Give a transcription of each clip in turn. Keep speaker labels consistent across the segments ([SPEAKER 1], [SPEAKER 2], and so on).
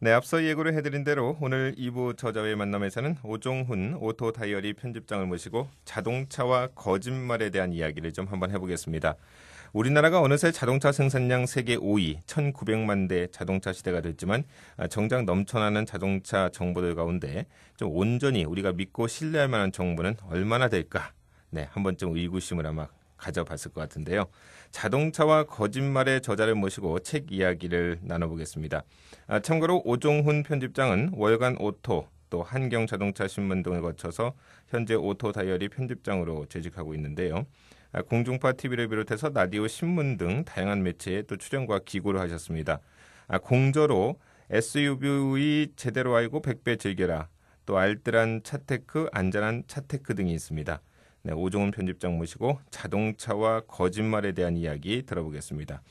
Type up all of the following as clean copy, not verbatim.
[SPEAKER 1] 네, 앞서 예고를 해드린 대로 오늘 2부 저자의 만남에서는 오종훈 오토 다이어리 편집장을 모시고 자동차와 거짓말에 대한 이야기를 좀 한번 해보겠습니다. 우리나라가 어느새 자동차 생산량 세계 5위, 1900만 대 자동차 시대가 됐지만 정작 넘쳐나는 자동차 정보들 가운데 좀 온전히 우리가 믿고 신뢰할 만한 정보는 얼마나 될까? 네, 한 번쯤 의구심을 아마 가져봤을 것 같은데요. 자동차와 거짓말의 저자를 모시고 책 이야기를 나눠보겠습니다. 참고로 오종훈 편집장은 월간 오토 또 한경자동차 신문 등을 거쳐서 현재 오토 다이어리 편집장으로 재직하고 있는데요. 공중파 TV를 비롯해서 라디오, 신문 등 다양한 매체에 또 출연과 기고를 하셨습니다. 공저로 SUV 제대로 알고 100배 즐겨라, 또 알뜰한 차테크, 안전한 차테크 등이 있습니다. 네, 오종훈 편집장 모시고 자동차와 거짓말에 대한 이야기 들어보겠습니다.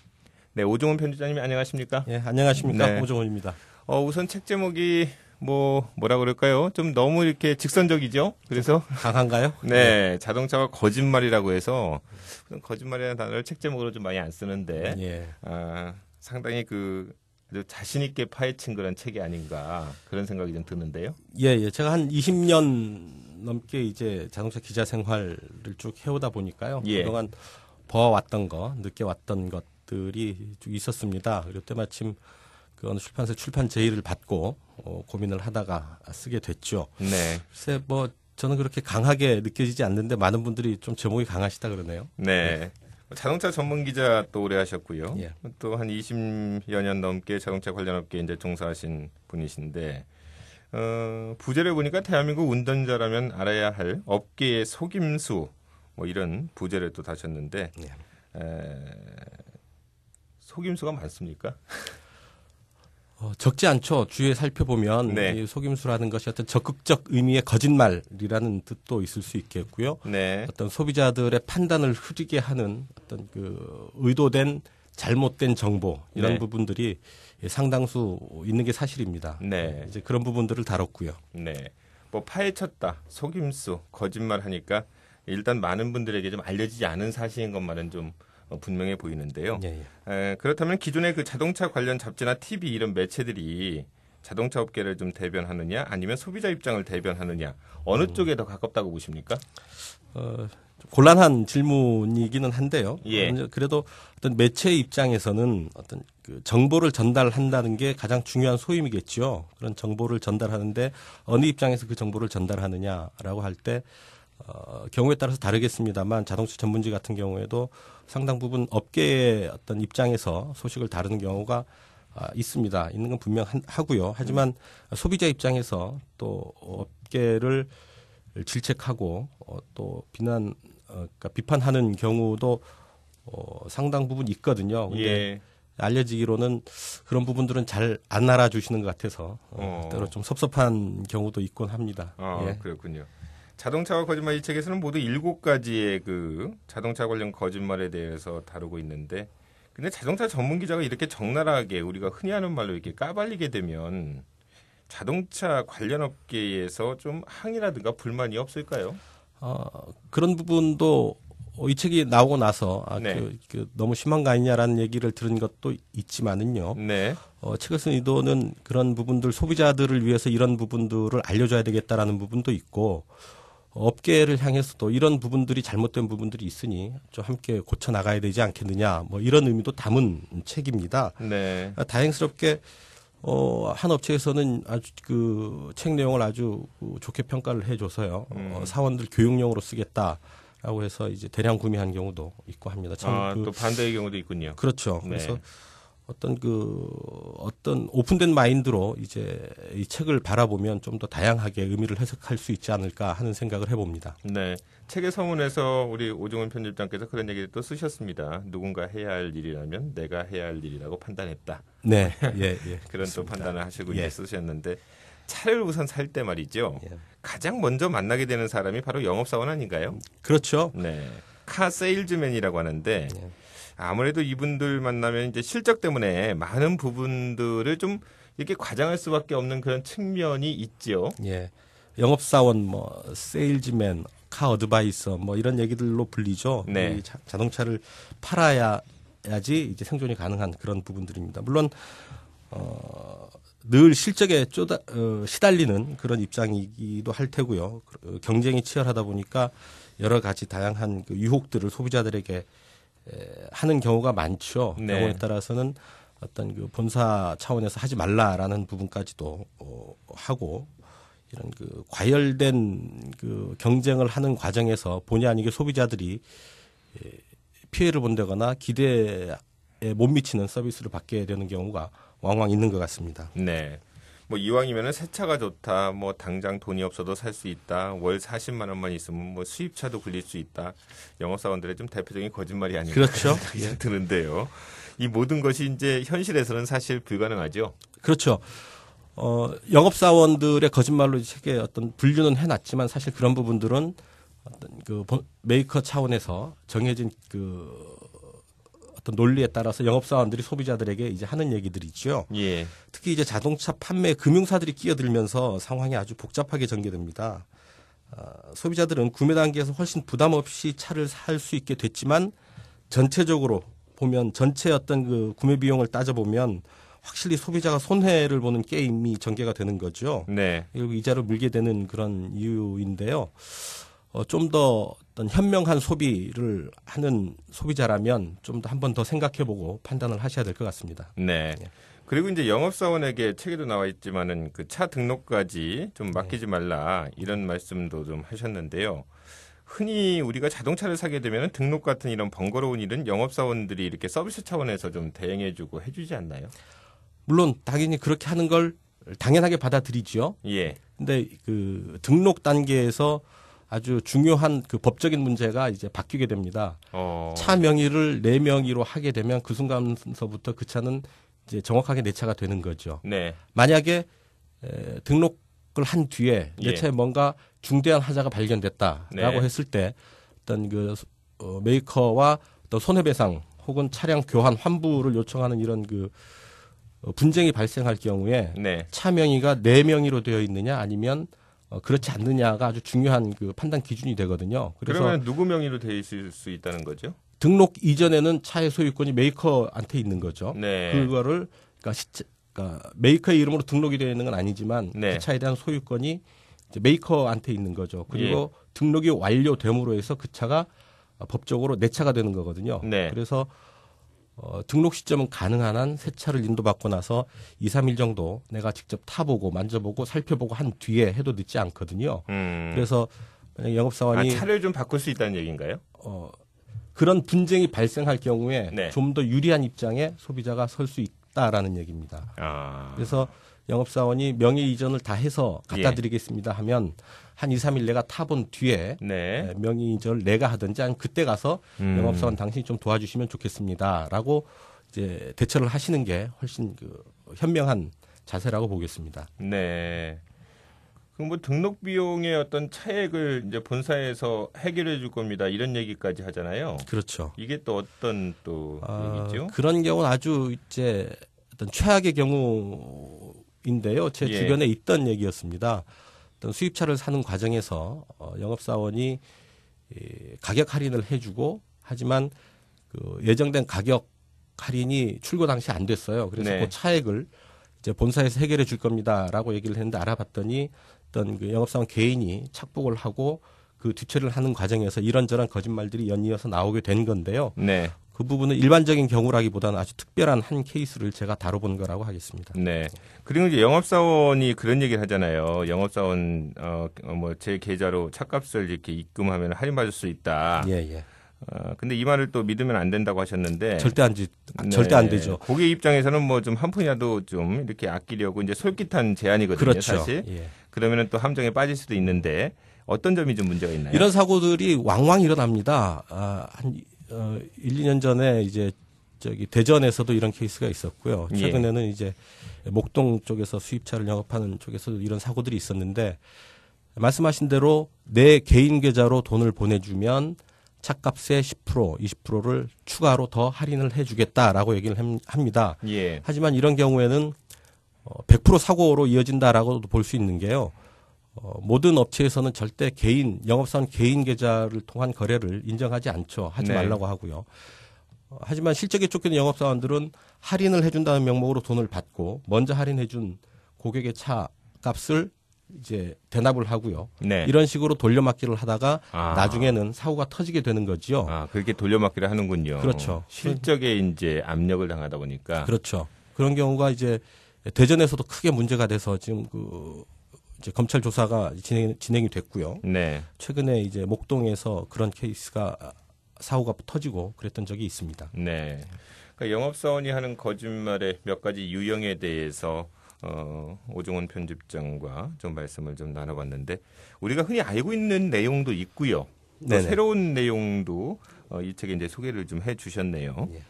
[SPEAKER 1] 네, 오종훈 편집장님 안녕하십니까?
[SPEAKER 2] 예, 안녕하십니까?
[SPEAKER 1] 네.
[SPEAKER 2] 오종훈입니다.
[SPEAKER 1] 우선 책 제목이 뭐라 그럴까요? 좀 너무 이렇게 직선적이죠? 그래서
[SPEAKER 2] 강한가요?
[SPEAKER 1] 네, 자동차와 거짓말이라고 해서 거짓말이라는 단어를 책 제목으로 좀 많이 안 쓰는데
[SPEAKER 2] 예.
[SPEAKER 1] 상당히 아주 자신 있게 파헤친 그런 책이 아닌가 그런 생각이 좀 드는데요.
[SPEAKER 2] 예. 제가 한 20년 넘게 이제 자동차 기자 생활을 쭉 해오다 보니까요.
[SPEAKER 1] 예.
[SPEAKER 2] 그동안 봐왔던 거, 느껴왔던 것들이 쭉 있었습니다. 그리고 때마침 그 어느 출판사 출판 제의를 받고 고민을 하다가 쓰게 됐죠.
[SPEAKER 1] 네.
[SPEAKER 2] 글쎄 저는 그렇게 강하게 느껴지지 않는데 많은 분들이 좀 제목이 강하시다 그러네요.
[SPEAKER 1] 네. 자동차 전문 기자 또 오래 하셨고요.
[SPEAKER 2] 예.
[SPEAKER 1] 또 한 20여 년 넘게 자동차 관련 업계에 이제 종사하신 분이신데 부제를 보니까 대한민국 운전자라면 알아야 할 업계의 속임수 이런 부제를 또 다셨는데 속임수가 많습니까?
[SPEAKER 2] 적지 않죠. 주위에 살펴보면
[SPEAKER 1] 네.
[SPEAKER 2] 이 속임수라는 것이 어떤 적극적 의미의 거짓말이라는 뜻도 있을 수 있겠고요.
[SPEAKER 1] 네.
[SPEAKER 2] 어떤 소비자들의 판단을 흐리게 하는 어떤 의도된 잘못된 정보 이런
[SPEAKER 1] 네.
[SPEAKER 2] 부분들이 상당수 있는 게 사실입니다.
[SPEAKER 1] 네.
[SPEAKER 2] 이제 그런 부분들을 다뤘고요.
[SPEAKER 1] 네. 파헤쳤다, 속임수, 거짓말 하니까 일단 많은 분들에게 좀 알려지지 않은 사실인 것만은 좀 분명해 보이는데요.
[SPEAKER 2] 예.
[SPEAKER 1] 그렇다면 기존의 그 자동차 관련 잡지나 TV 이런 매체들이 자동차 업계를 좀 대변하느냐 아니면 소비자 입장을 대변하느냐 어느 쪽에 더 가깝다고 보십니까?
[SPEAKER 2] 좀 곤란한 질문이기는 한데요.
[SPEAKER 1] 예.
[SPEAKER 2] 그래도 어떤 매체 입장에서는 어떤 정보를 전달한다는 게 가장 중요한 소임이겠죠. 그런 정보를 전달하는데 어느 입장에서 그 정보를 전달하느냐라고 할 때 경우에 따라서 다르겠습니다만 자동차 전문지 같은 경우에도 상당 부분 업계의 어떤 입장에서 소식을 다루는 경우가 있습니다. 있는 건 분명하고요. 하지만 소비자 입장에서 또 업계를 질책하고 또 그러니까 비판하는 경우도 상당 부분 있거든요. 근데
[SPEAKER 1] 예.
[SPEAKER 2] 알려지기로는 그런 부분들은 잘 안 알아주시는 것 같아서 때로 좀 섭섭한 경우도 있곤 합니다. 예.
[SPEAKER 1] 그렇군요. 자동차와 거짓말 이 책에서는 모두 7가지의 자동차 관련 거짓말에 대해서 다루고 있는데 근데 자동차 전문 기자가 이렇게 적나라하게 우리가 흔히 하는 말로 이렇게 까발리게 되면 자동차 관련 업계에서 좀 항의라든가 불만이 없을까요?
[SPEAKER 2] 그런 부분도 이 책이 나오고 나서
[SPEAKER 1] 네.
[SPEAKER 2] 너무 심한 거 아니냐라는 얘기를 들은 것도 있지만은요.
[SPEAKER 1] 네.
[SPEAKER 2] 책을 쓴 의도는 그런 부분들 소비자들을 위해서 이런 부분들을 알려줘야 되겠다라는 부분도 있고 업계를 향해서도 이런 부분들이 잘못된 부분들이 있으니 좀 함께 고쳐 나가야 되지 않겠느냐 이런 의미도 담은 책입니다.
[SPEAKER 1] 네.
[SPEAKER 2] 다행스럽게 한 업체에서는 아주 책 내용을 아주 좋게 평가를 해줘서요. 사원들 교육용으로 쓰겠다라고 해서 이제 대량 구매한 경우도 있고 합니다. 참
[SPEAKER 1] 또 반대의 경우도 있군요.
[SPEAKER 2] 그렇죠.
[SPEAKER 1] 네.
[SPEAKER 2] 그래서 어떤 오픈된 마인드로 이제 이 책을 바라보면 좀 더 다양하게 의미를 해석할 수 있지 않을까 하는 생각을 해봅니다.
[SPEAKER 1] 네. 책의 서문에서 우리 오종훈 편집장께서 그런 얘기를 또 쓰셨습니다. 누군가 해야 할 일이라면 내가 해야 할 일이라고 판단했다.
[SPEAKER 2] 네. 예.
[SPEAKER 1] 그런 또 판단을 하시고
[SPEAKER 2] 예.
[SPEAKER 1] 이제 쓰셨는데 차를 우선 살 때 말이죠.
[SPEAKER 2] 예.
[SPEAKER 1] 가장 먼저 만나게 되는 사람이 바로 영업사원 아닌가요?
[SPEAKER 2] 그렇죠.
[SPEAKER 1] 네. 카 세일즈맨이라고 하는데
[SPEAKER 2] 예.
[SPEAKER 1] 아무래도 이분들 만나면 이제 실적 때문에 많은 부분들을 좀 이렇게 과장할 수밖에 없는 그런 측면이 있죠.
[SPEAKER 2] 예. 영업사원, 세일즈맨, 카 어드바이서, 이런 얘기들로 불리죠.
[SPEAKER 1] 네.
[SPEAKER 2] 이 자동차를 팔아야지 이제 생존이 가능한 그런 부분들입니다. 물론, 늘 실적에 시달리는 그런 입장이기도 할 테고요. 경쟁이 치열하다 보니까 여러 가지 다양한 그 유혹들을 소비자들에게 하는 경우가 많죠.
[SPEAKER 1] 네.
[SPEAKER 2] 경우에 따라서는 어떤 그 본사 차원에서 하지 말라라는 부분까지도 하고 이런 그 과열된 그 경쟁을 하는 과정에서 본의 아니게 소비자들이 피해를 본다거나 기대에 못 미치는 서비스를 받게 되는 경우가 왕왕 있는 것 같습니다.
[SPEAKER 1] 네. 뭐 이왕이면은 새 차가 좋다. 뭐 당장 돈이 없어도 살 수 있다. 월 40만 원만 있으면 뭐 수입차도 굴릴 수 있다. 영업사원들의 좀 대표적인 거짓말이 아닌가
[SPEAKER 2] 그렇죠.
[SPEAKER 1] 예. 드는데요. 이 모든 것이 이제 현실에서는 사실 불가능하죠.
[SPEAKER 2] 그렇죠. 영업사원들의 거짓말로 책에 어떤 분류는 해놨지만 사실 그런 부분들은 어떤 그 메이커 차원에서 정해진 그 어떤 논리에 따라서 영업사원들이 소비자들에게 이제 하는 얘기들이죠.
[SPEAKER 1] 예.
[SPEAKER 2] 특히 이제 자동차 판매 금융사들이 끼어들면서 상황이 아주 복잡하게 전개됩니다. 소비자들은 구매 단계에서 훨씬 부담 없이 차를 살 수 있게 됐지만 전체적으로 보면 전체 어떤 그 구매 비용을 따져보면 확실히 소비자가 손해를 보는 게임이 전개가 되는 거죠.
[SPEAKER 1] 네.
[SPEAKER 2] 그리고 이자를 물게 되는 그런 이유인데요. 좀 더 어떤 현명한 소비를 하는 소비자라면 좀 더 한 번 더 생각해보고 판단을 하셔야 될 것 같습니다.
[SPEAKER 1] 네. 그리고 이제 영업사원에게 책에도 나와 있지만은 그 차 등록까지 좀 맡기지 말라 이런 말씀도 좀 하셨는데요. 흔히 우리가 자동차를 사게 되면 등록 같은 이런 번거로운 일은 영업사원들이 이렇게 서비스 차원에서 좀 대행해주고 해주지 않나요?
[SPEAKER 2] 물론 당연히 그렇게 하는 걸 당연하게 받아들이죠.
[SPEAKER 1] 예.
[SPEAKER 2] 근데 그 등록 단계에서 아주 중요한 그 법적인 문제가 이제 바뀌게 됩니다. 차 명의를 내 명의로 하게 되면 그 순간서부터 그 차는 이제 정확하게 내 차가 되는 거죠.
[SPEAKER 1] 네.
[SPEAKER 2] 만약에 등록을 한 뒤에 내
[SPEAKER 1] 예.
[SPEAKER 2] 차에 뭔가 중대한 하자가 발견됐다라고
[SPEAKER 1] 네.
[SPEAKER 2] 했을 때 어떤 그 메이커와 어떤 손해배상 혹은 차량 교환 환불을 요청하는 이런 그 분쟁이 발생할 경우에
[SPEAKER 1] 네.
[SPEAKER 2] 차 명의가 내 명의로 되어 있느냐 아니면 그렇지 않느냐가 아주 중요한 그 판단 기준이 되거든요. 그래서
[SPEAKER 1] 그러면 누구 명의로 돼 있을 수 있다는 거죠?
[SPEAKER 2] 등록 이전에는 차의 소유권이 메이커한테 있는 거죠.
[SPEAKER 1] 네.
[SPEAKER 2] 그거를 그러니까 메이커의 이름으로 등록이 되어 있는 건 아니지만
[SPEAKER 1] 네.
[SPEAKER 2] 그 차에 대한 소유권이 이제 메이커한테 있는 거죠. 그리고
[SPEAKER 1] 예.
[SPEAKER 2] 등록이 완료됨으로 해서 그 차가 법적으로 내 차가 되는 거거든요.
[SPEAKER 1] 네.
[SPEAKER 2] 그래서 등록 시점은 가능한 한 새 차를 인도받고 나서 2, 3일 정도 내가 직접 타보고 만져보고 살펴보고 한 뒤에 해도 늦지 않거든요. 그래서 만약 영업사원이
[SPEAKER 1] 차를 좀 바꿀 수 있다는 얘기인가요?
[SPEAKER 2] 그런 분쟁이 발생할 경우에
[SPEAKER 1] 네.
[SPEAKER 2] 좀 더 유리한 입장에 소비자가 설 수 있다라는 얘기입니다. 그래서 영업사원이 명의 이전을 다 해서 갖다 드리겠습니다 하면 한 2, 3일 내가 타본 뒤에
[SPEAKER 1] 네.
[SPEAKER 2] 명의 이전을 내가 하든지 아니면 그때 가서 영업사원 당신이 좀 도와주시면 좋겠습니다라고 이제 대처를 하시는 게 훨씬 그 현명한 자세라고 보겠습니다.
[SPEAKER 1] 네. 그럼 뭐 등록 비용의 어떤 차액을 이제 본사에서 해결해 줄 겁니다. 이런 얘기까지 하잖아요.
[SPEAKER 2] 그렇죠.
[SPEAKER 1] 이게 또 어떤 또 얘기죠?
[SPEAKER 2] 그런 경우는 아주 이제 어떤 최악의 경우인데요. 제
[SPEAKER 1] 예.
[SPEAKER 2] 주변에 있던 얘기였습니다. 어떤 수입차를 사는 과정에서 영업사원이 가격 할인을 해주고 하지만 그 예정된 가격 할인이 출고 당시 안 됐어요. 그래서
[SPEAKER 1] 네.
[SPEAKER 2] 그 차액을 이제 본사에서 해결해 줄 겁니다라고 얘기를 했는데 알아봤더니 어떤 그 영업사원 개인이 착복을 하고 그 뒤처리를 하는 과정에서 이런저런 거짓말들이 연이어서 나오게 된 건데요.
[SPEAKER 1] 네.
[SPEAKER 2] 그 부분은 일반적인 경우라기보다는 아주 특별한 한 케이스를 제가 다뤄본 거라고 하겠습니다.
[SPEAKER 1] 네. 그리고 이제 영업사원이 그런 얘기를 하잖아요. 영업사원 뭐 제 계좌로 차값을 이렇게 입금하면 할인받을 수 있다.
[SPEAKER 2] 예, 예.
[SPEAKER 1] 근데 이 말을 또 믿으면 안 된다고 하셨는데
[SPEAKER 2] 절대 안 되죠.
[SPEAKER 1] 고객 입장에서는 뭐 좀 한 푼이라도 좀 이렇게 아끼려고 이제 솔깃한 제안이거든요.
[SPEAKER 2] 그렇죠.
[SPEAKER 1] 사실.
[SPEAKER 2] 예.
[SPEAKER 1] 그러면은 또 함정에 빠질 수도 있는데 어떤 점이 좀 문제가 있나요?
[SPEAKER 2] 이런 사고들이 왕왕 일어납니다. 한 1, 2년 전에 이제 저기 대전에서도 이런 케이스가 있었고요. 최근에는 이제 목동 쪽에서 수입차를 영업하는 쪽에서도 이런 사고들이 있었는데 말씀하신 대로 내 개인 계좌로 돈을 보내주면 차값의 10%, 20%를 추가로 더 할인을 해주겠다라고 얘기를 합니다.
[SPEAKER 1] 예.
[SPEAKER 2] 하지만 이런 경우에는 100% 사고로 이어진다라고도 볼 수 있는 게요. 모든 업체에서는 절대 영업사원 개인 계좌를 통한 거래를 인정하지 않죠. 하지
[SPEAKER 1] 네.
[SPEAKER 2] 말라고 하고요. 하지만 실적에 쫓기는 영업사원들은 할인을 해준다는 명목으로 돈을 받고 먼저 할인해준 고객의 차 값을 이제 대납을 하고요.
[SPEAKER 1] 네.
[SPEAKER 2] 이런 식으로 돌려막기를 하다가
[SPEAKER 1] 아.
[SPEAKER 2] 나중에는 사고가 터지게 되는 거죠.
[SPEAKER 1] 아, 그렇게 돌려막기를 하는군요.
[SPEAKER 2] 그렇죠.
[SPEAKER 1] 실적에 이제 압력을 당하다 보니까.
[SPEAKER 2] 그렇죠. 그런 경우가 이제 대전에서도 크게 문제가 돼서 지금 그 이제 검찰 조사가 진행이 됐고요.
[SPEAKER 1] 네.
[SPEAKER 2] 최근에 이제 목동에서 그런 케이스가 사고가 터지고 그랬던 적이 있습니다.
[SPEAKER 1] 네. 그러니까 영업사원이 하는 거짓말의 몇 가지 유형에 대해서 오종훈 편집장과 좀 말씀을 좀 나눠봤는데 우리가 흔히 알고 있는 내용도 있고요. 또
[SPEAKER 2] 네네.
[SPEAKER 1] 새로운 내용도 이 책에 이제 소개를 좀 해주셨네요.
[SPEAKER 2] 예.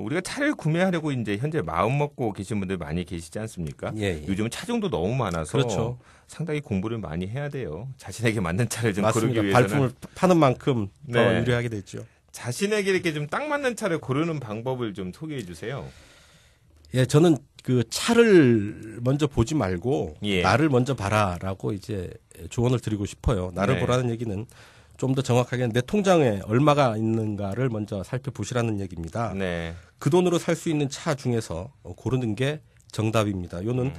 [SPEAKER 1] 우리가 차를 구매하려고 이제 현재 마음 먹고 계신 분들 많이 계시지 않습니까?
[SPEAKER 2] 예.
[SPEAKER 1] 요즘은 차종도 너무 많아서
[SPEAKER 2] 그렇죠.
[SPEAKER 1] 상당히 공부를 많이 해야 돼요. 자신에게 맞는 차를 좀
[SPEAKER 2] 맞습니다.
[SPEAKER 1] 고르기 위해서는
[SPEAKER 2] 발품을 파는 만큼 더
[SPEAKER 1] 네.
[SPEAKER 2] 유리하게 됐죠.
[SPEAKER 1] 자신에게 이렇게 좀 딱 맞는 차를 고르는 방법을 좀 소개해 주세요.
[SPEAKER 2] 예, 저는 그 차를 먼저 보지 말고
[SPEAKER 1] 예.
[SPEAKER 2] 나를 먼저 봐라라고 이제 조언을 드리고 싶어요. 나를
[SPEAKER 1] 네.
[SPEAKER 2] 보라는 얘기는 좀 더 정확하게 내 통장에 얼마가 있는가를 먼저 살펴보시라는 얘기입니다.
[SPEAKER 1] 네.
[SPEAKER 2] 그 돈으로 살 수 있는 차 중에서 고르는 게 정답입니다. 요는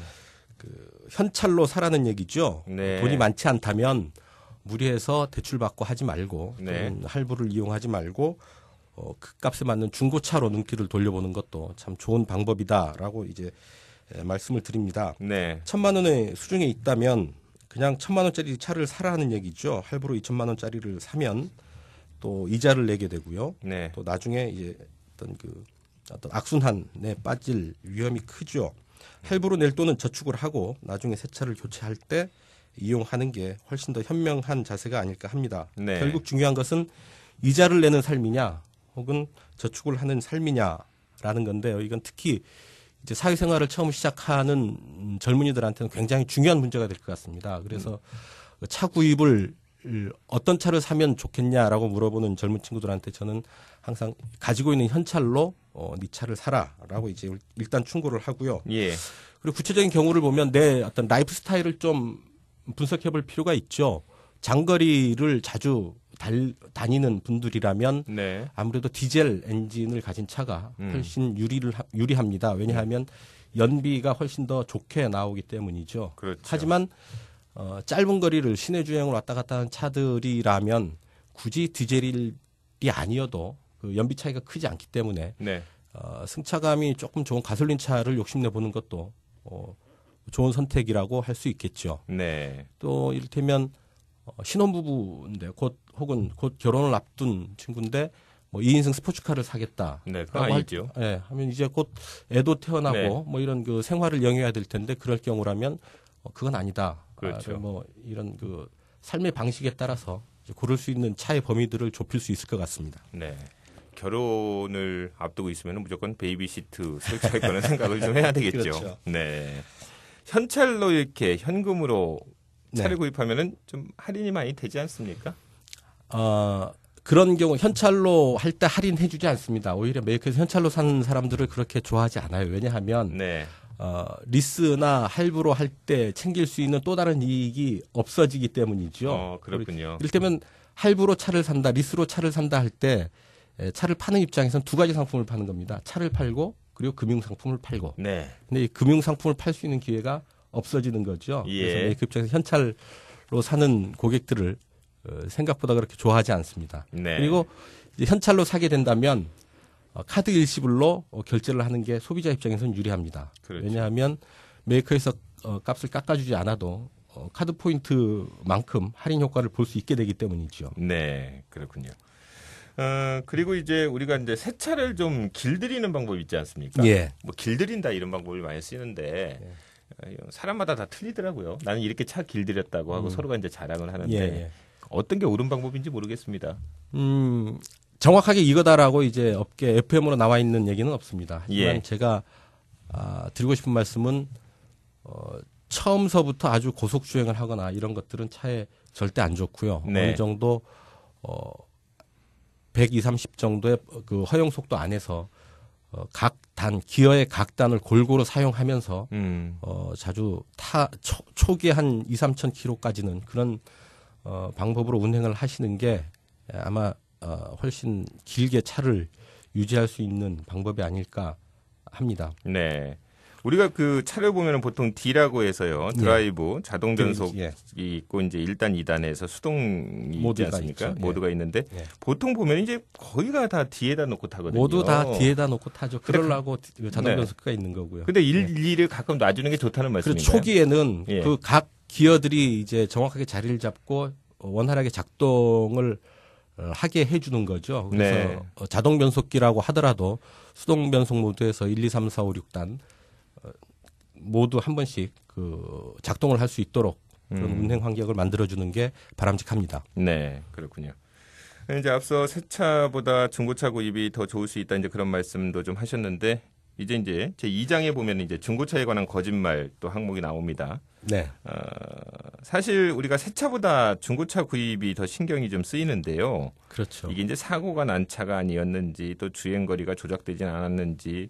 [SPEAKER 2] 그 현찰로 사라는 얘기죠.
[SPEAKER 1] 네.
[SPEAKER 2] 돈이 많지 않다면 무리해서 대출받고 하지 말고
[SPEAKER 1] 네.
[SPEAKER 2] 또는 할부를 이용하지 말고 그 값에 맞는 중고차로 눈길을 돌려보는 것도 참 좋은 방법이다라고 이제 말씀을 드립니다.
[SPEAKER 1] 네.
[SPEAKER 2] 1,000만 원의 수중에 있다면 그냥 1,000만 원짜리 차를 사라는 얘기죠. 할부로 2,000만 원짜리를 사면 또 이자를 내게 되고요.
[SPEAKER 1] 네.
[SPEAKER 2] 또 나중에 이제 어떤 악순환에 빠질 위험이 크죠. 할부로 낼 돈은 저축을 하고 나중에 새 차를 교체할 때 이용하는 게 훨씬 더 현명한 자세가 아닐까 합니다.
[SPEAKER 1] 네.
[SPEAKER 2] 결국 중요한 것은 이자를 내는 삶이냐 혹은 저축을 하는 삶이냐라는 건데요. 이건 특히 이제 사회생활을 처음 시작하는 젊은이들한테는 굉장히 중요한 문제가 될 것 같습니다. 그래서 차 구입을 어떤 차를 사면 좋겠냐라고 물어보는 젊은 친구들한테 저는 항상 가지고 있는 현찰로 네 차를 사라라고 이제 일단 충고를 하고요.
[SPEAKER 1] 예.
[SPEAKER 2] 그리고 구체적인 경우를 보면 내 어떤 라이프 스타일을 좀 분석해 볼 필요가 있죠. 장거리를 자주 다니는 분들이라면
[SPEAKER 1] 네.
[SPEAKER 2] 아무래도 디젤 엔진을 가진 차가 훨씬 유리합니다. 왜냐하면 연비가 훨씬 더 좋게 나오기 때문이죠.
[SPEAKER 1] 그렇죠.
[SPEAKER 2] 하지만 짧은 거리를 시내 주행을 왔다 갔다 하는 차들이라면 굳이 디젤이 아니어도 그 연비 차이가 크지 않기 때문에
[SPEAKER 1] 네.
[SPEAKER 2] 승차감이 조금 좋은 가솔린 차를 욕심내 보는 것도 좋은 선택이라고 할 수 있겠죠.
[SPEAKER 1] 네.
[SPEAKER 2] 또 이를테면 신혼부부인데 혹은 곧 결혼을 앞둔 친구인데 뭐 2인승 스포츠카를 사겠다.
[SPEAKER 1] 네, 그건 아니죠.
[SPEAKER 2] 하면 이제 곧 애도 태어나고
[SPEAKER 1] 네.
[SPEAKER 2] 뭐 이런 그 생활을 영위해야 될 텐데 그럴 경우라면 그건 아니다.
[SPEAKER 1] 그렇죠.
[SPEAKER 2] 뭐 이런 그 삶의 방식에 따라서 이제 고를 수 있는 차의 범위들을 좁힐 수 있을 것 같습니다.
[SPEAKER 1] 네. 결혼을 앞두고 있으면 무조건 베이비시트 설치할 거는 생각을 좀 해야 되겠죠.
[SPEAKER 2] 그렇죠.
[SPEAKER 1] 네. 현찰로 이렇게 현금으로 차를
[SPEAKER 2] 네.
[SPEAKER 1] 구입하면은 좀 할인이 많이 되지 않습니까?
[SPEAKER 2] 그런 경우 현찰로 할 때 할인해주지 않습니다. 오히려 메이커에서 현찰로 사는 사람들을 그렇게 좋아하지 않아요. 왜냐하면
[SPEAKER 1] 네.
[SPEAKER 2] 리스나 할부로 할 때 챙길 수 있는 또 다른 이익이 없어지기 때문이죠.
[SPEAKER 1] 그렇군요.
[SPEAKER 2] 이를테면 할부로 차를 산다, 리스로 차를 산다 할 때 차를 파는 입장에서는 두 가지 상품을 파는 겁니다. 차를 팔고 그리고 금융상품을 팔고.
[SPEAKER 1] 네.
[SPEAKER 2] 근데 이 금융상품을 팔 수 있는 기회가 없어지는 거죠.
[SPEAKER 1] 예.
[SPEAKER 2] 그래서 메이커 입장에서 현찰로 사는 고객들을 생각보다 그렇게 좋아하지 않습니다.
[SPEAKER 1] 네.
[SPEAKER 2] 그리고 이제 현찰로 사게 된다면 카드 일시불로 결제를 하는 게 소비자 입장에서는 유리합니다.
[SPEAKER 1] 그렇죠.
[SPEAKER 2] 왜냐하면 메이커에서 값을 깎아주지 않아도 카드 포인트만큼 할인 효과를 볼 수 있게 되기 때문이죠.
[SPEAKER 1] 네, 그렇군요. 그리고 이제 우리가 이제 새 차를 좀 길들이는 방법이 있지 않습니까?
[SPEAKER 2] 예.
[SPEAKER 1] 뭐 길들인다 이런 방법을 많이 쓰는데 사람마다 다 틀리더라고요. 나는 이렇게 차 길들였다고 하고 서로가 이제 자랑을 하는데
[SPEAKER 2] 예.
[SPEAKER 1] 어떤 게 옳은 방법인지 모르겠습니다.
[SPEAKER 2] 정확하게 이거다라고 이제 업계 FM으로 나와 있는 얘기는 없습니다. 하지만
[SPEAKER 1] 예.
[SPEAKER 2] 제가 드리고 싶은 말씀은 처음서부터 아주 고속 주행을 하거나 이런 것들은 차에 절대 안 좋고요.
[SPEAKER 1] 네.
[SPEAKER 2] 어느 정도 120, 30 정도의 그 허용 속도 안에서 기어의 각 단을 골고루 사용하면서 자주 초기에 한 2, 3천 킬로까지는 그런 방법으로 운행을 하시는 게 아마 훨씬 길게 차를 유지할 수 있는 방법이 아닐까 합니다.
[SPEAKER 1] 네. 우리가 그 차를 보면 보통 D라고 해서요. 드라이브, 자동 변속이
[SPEAKER 2] 예.
[SPEAKER 1] 있고 이제 1단, 2단에서 수동이 있지
[SPEAKER 2] 모드가
[SPEAKER 1] 않습니까?
[SPEAKER 2] 있죠.
[SPEAKER 1] 모드가 있는데
[SPEAKER 2] 예.
[SPEAKER 1] 보통 보면 이제 거의가 다 D에다 놓고 타거든요.
[SPEAKER 2] 모두 다 뒤에다 놓고 타죠. 그러려고 자동
[SPEAKER 1] 네.
[SPEAKER 2] 변속기가 있는 거고요.
[SPEAKER 1] 근데 1, 2를 가끔 놔주는 게 좋다는
[SPEAKER 2] 그리고
[SPEAKER 1] 말씀인가요?
[SPEAKER 2] 초기에는
[SPEAKER 1] 예.
[SPEAKER 2] 그 각 기어들이 이제 정확하게 자리를 잡고 원활하게 작동을 하게 해주는 거죠. 그래서
[SPEAKER 1] 네.
[SPEAKER 2] 자동 변속기라고 하더라도 수동 변속 모드에서 1, 2, 3, 4, 5, 6단 모두 한 번씩 그 작동을 할 수 있도록 그런 운행 환경을 만들어주는 게 바람직합니다.
[SPEAKER 1] 네, 그렇군요. 이제 앞서 새 차보다 중고차 구입이 더 좋을 수 있다 이제 그런 말씀도 좀 하셨는데 이제 제 2장에 보면 이제 중고차에 관한 거짓말 또 항목이 나옵니다.
[SPEAKER 2] 네.
[SPEAKER 1] 사실 우리가 새 차보다 중고차 구입이 더 신경이 좀 쓰이는데요.
[SPEAKER 2] 그렇죠.
[SPEAKER 1] 이게 이제 사고가 난 차가 아니었는지 또 주행 거리가 조작되진 않았는지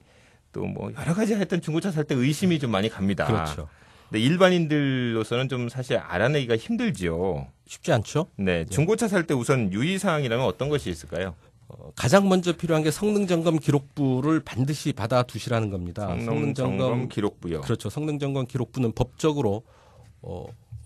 [SPEAKER 1] 또 뭐 여러 가지 하여튼 중고차 살 때 의심이 좀 많이 갑니다.
[SPEAKER 2] 그렇죠.
[SPEAKER 1] 근데 일반인들로서는 좀 사실 알아내기가 힘들지요.
[SPEAKER 2] 쉽지 않죠?
[SPEAKER 1] 네, 중고차 살 때 우선 유의사항이라면 어떤 것이 있을까요?
[SPEAKER 2] 가장 먼저 필요한 게 성능 점검 기록부를 반드시 받아 두시라는 겁니다.
[SPEAKER 1] 성능 점검 기록부요.
[SPEAKER 2] 그렇죠. 성능 점검 기록부는 법적으로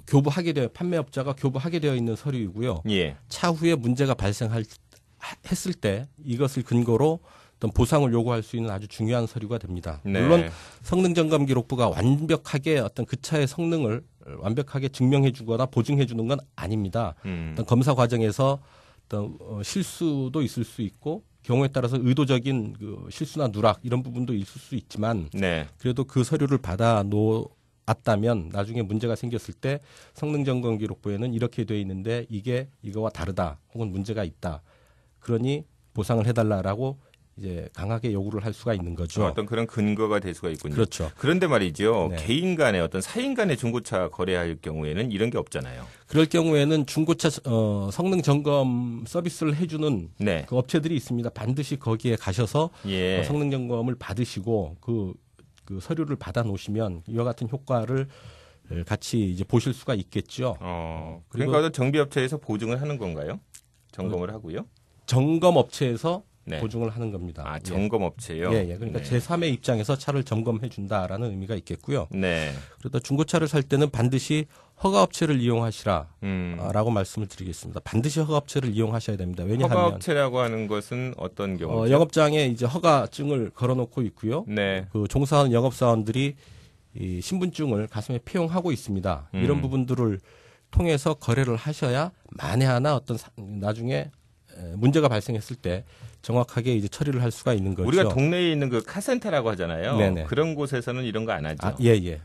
[SPEAKER 2] 교부하게 되어 판매업자가 교부하게 되어 있는 서류이고요.
[SPEAKER 1] 예.
[SPEAKER 2] 차후에 문제가 발생했을 때 이것을 근거로 어떤 보상을 요구할 수 있는 아주 중요한 서류가 됩니다.
[SPEAKER 1] 네.
[SPEAKER 2] 물론 성능 점검 기록부가 완벽하게 어떤 그 차의 성능을 완벽하게 증명해 주거나 보증해 주는 건 아닙니다. 어떤 검사 과정에서 어떤 실수도 있을 수 있고 경우에 따라서 의도적인 그 실수나 누락 이런 부분도 있을 수 있지만
[SPEAKER 1] 네.
[SPEAKER 2] 그래도 그 서류를 받아 놓았다면 나중에 문제가 생겼을 때 성능 점검 기록부에는 이렇게 돼 있는데 이게 이거와 다르다 혹은 문제가 있다. 그러니 보상을 해달라라고 이제 강하게 요구를 할 수가 있는 거죠.
[SPEAKER 1] 어떤 그런 근거가 될 수가 있군요.
[SPEAKER 2] 그렇죠.
[SPEAKER 1] 그런데 말이죠.
[SPEAKER 2] 네.
[SPEAKER 1] 개인 간의 어떤 사인 간의 중고차 거래할 경우에는 이런 게 없잖아요.
[SPEAKER 2] 그럴 경우에는 중고차 성능 점검 서비스를 해주는
[SPEAKER 1] 네.
[SPEAKER 2] 그 업체들이 있습니다. 반드시 거기에 가셔서
[SPEAKER 1] 예.
[SPEAKER 2] 성능 점검을 받으시고 그 서류를 받아 놓으시면 이와 같은 효과를 같이 이제 보실 수가 있겠죠.
[SPEAKER 1] 그러니까 어떤 정비업체에서 보증을 하는 건가요? 점검을 하고요.
[SPEAKER 2] 점검 업체에서
[SPEAKER 1] 네.
[SPEAKER 2] 보증을 하는 겁니다.
[SPEAKER 1] 아, 점검업체요?
[SPEAKER 2] 예, 예. 그러니까
[SPEAKER 1] 네.
[SPEAKER 2] 제3의 입장에서 차를 점검해 준다라는 의미가 있겠고요.
[SPEAKER 1] 네.
[SPEAKER 2] 그러다 중고차를 살 때는 반드시 허가업체를 이용하시라라고
[SPEAKER 1] 음.
[SPEAKER 2] 말씀을 드리겠습니다. 반드시 허가업체를 이용하셔야 됩니다. 왜냐하면
[SPEAKER 1] 허가업체라고 하는 것은 어떤 경우죠?
[SPEAKER 2] 영업장에 이제 허가증을 걸어놓고 있고요.
[SPEAKER 1] 네.
[SPEAKER 2] 그 종사하는 영업사원들이 이 신분증을 가슴에 표용하고 있습니다. 이런 부분들을 통해서 거래를 하셔야 만에 하나 어떤 나중에 문제가 발생했을 때 정확하게 이제 처리를 할 수가 있는 거죠.
[SPEAKER 1] 우리가 동네에 있는 그 카센터라고 하잖아요.
[SPEAKER 2] 네네.
[SPEAKER 1] 그런 곳에서는 이런 거 안 하죠.
[SPEAKER 2] 아, 예, 예.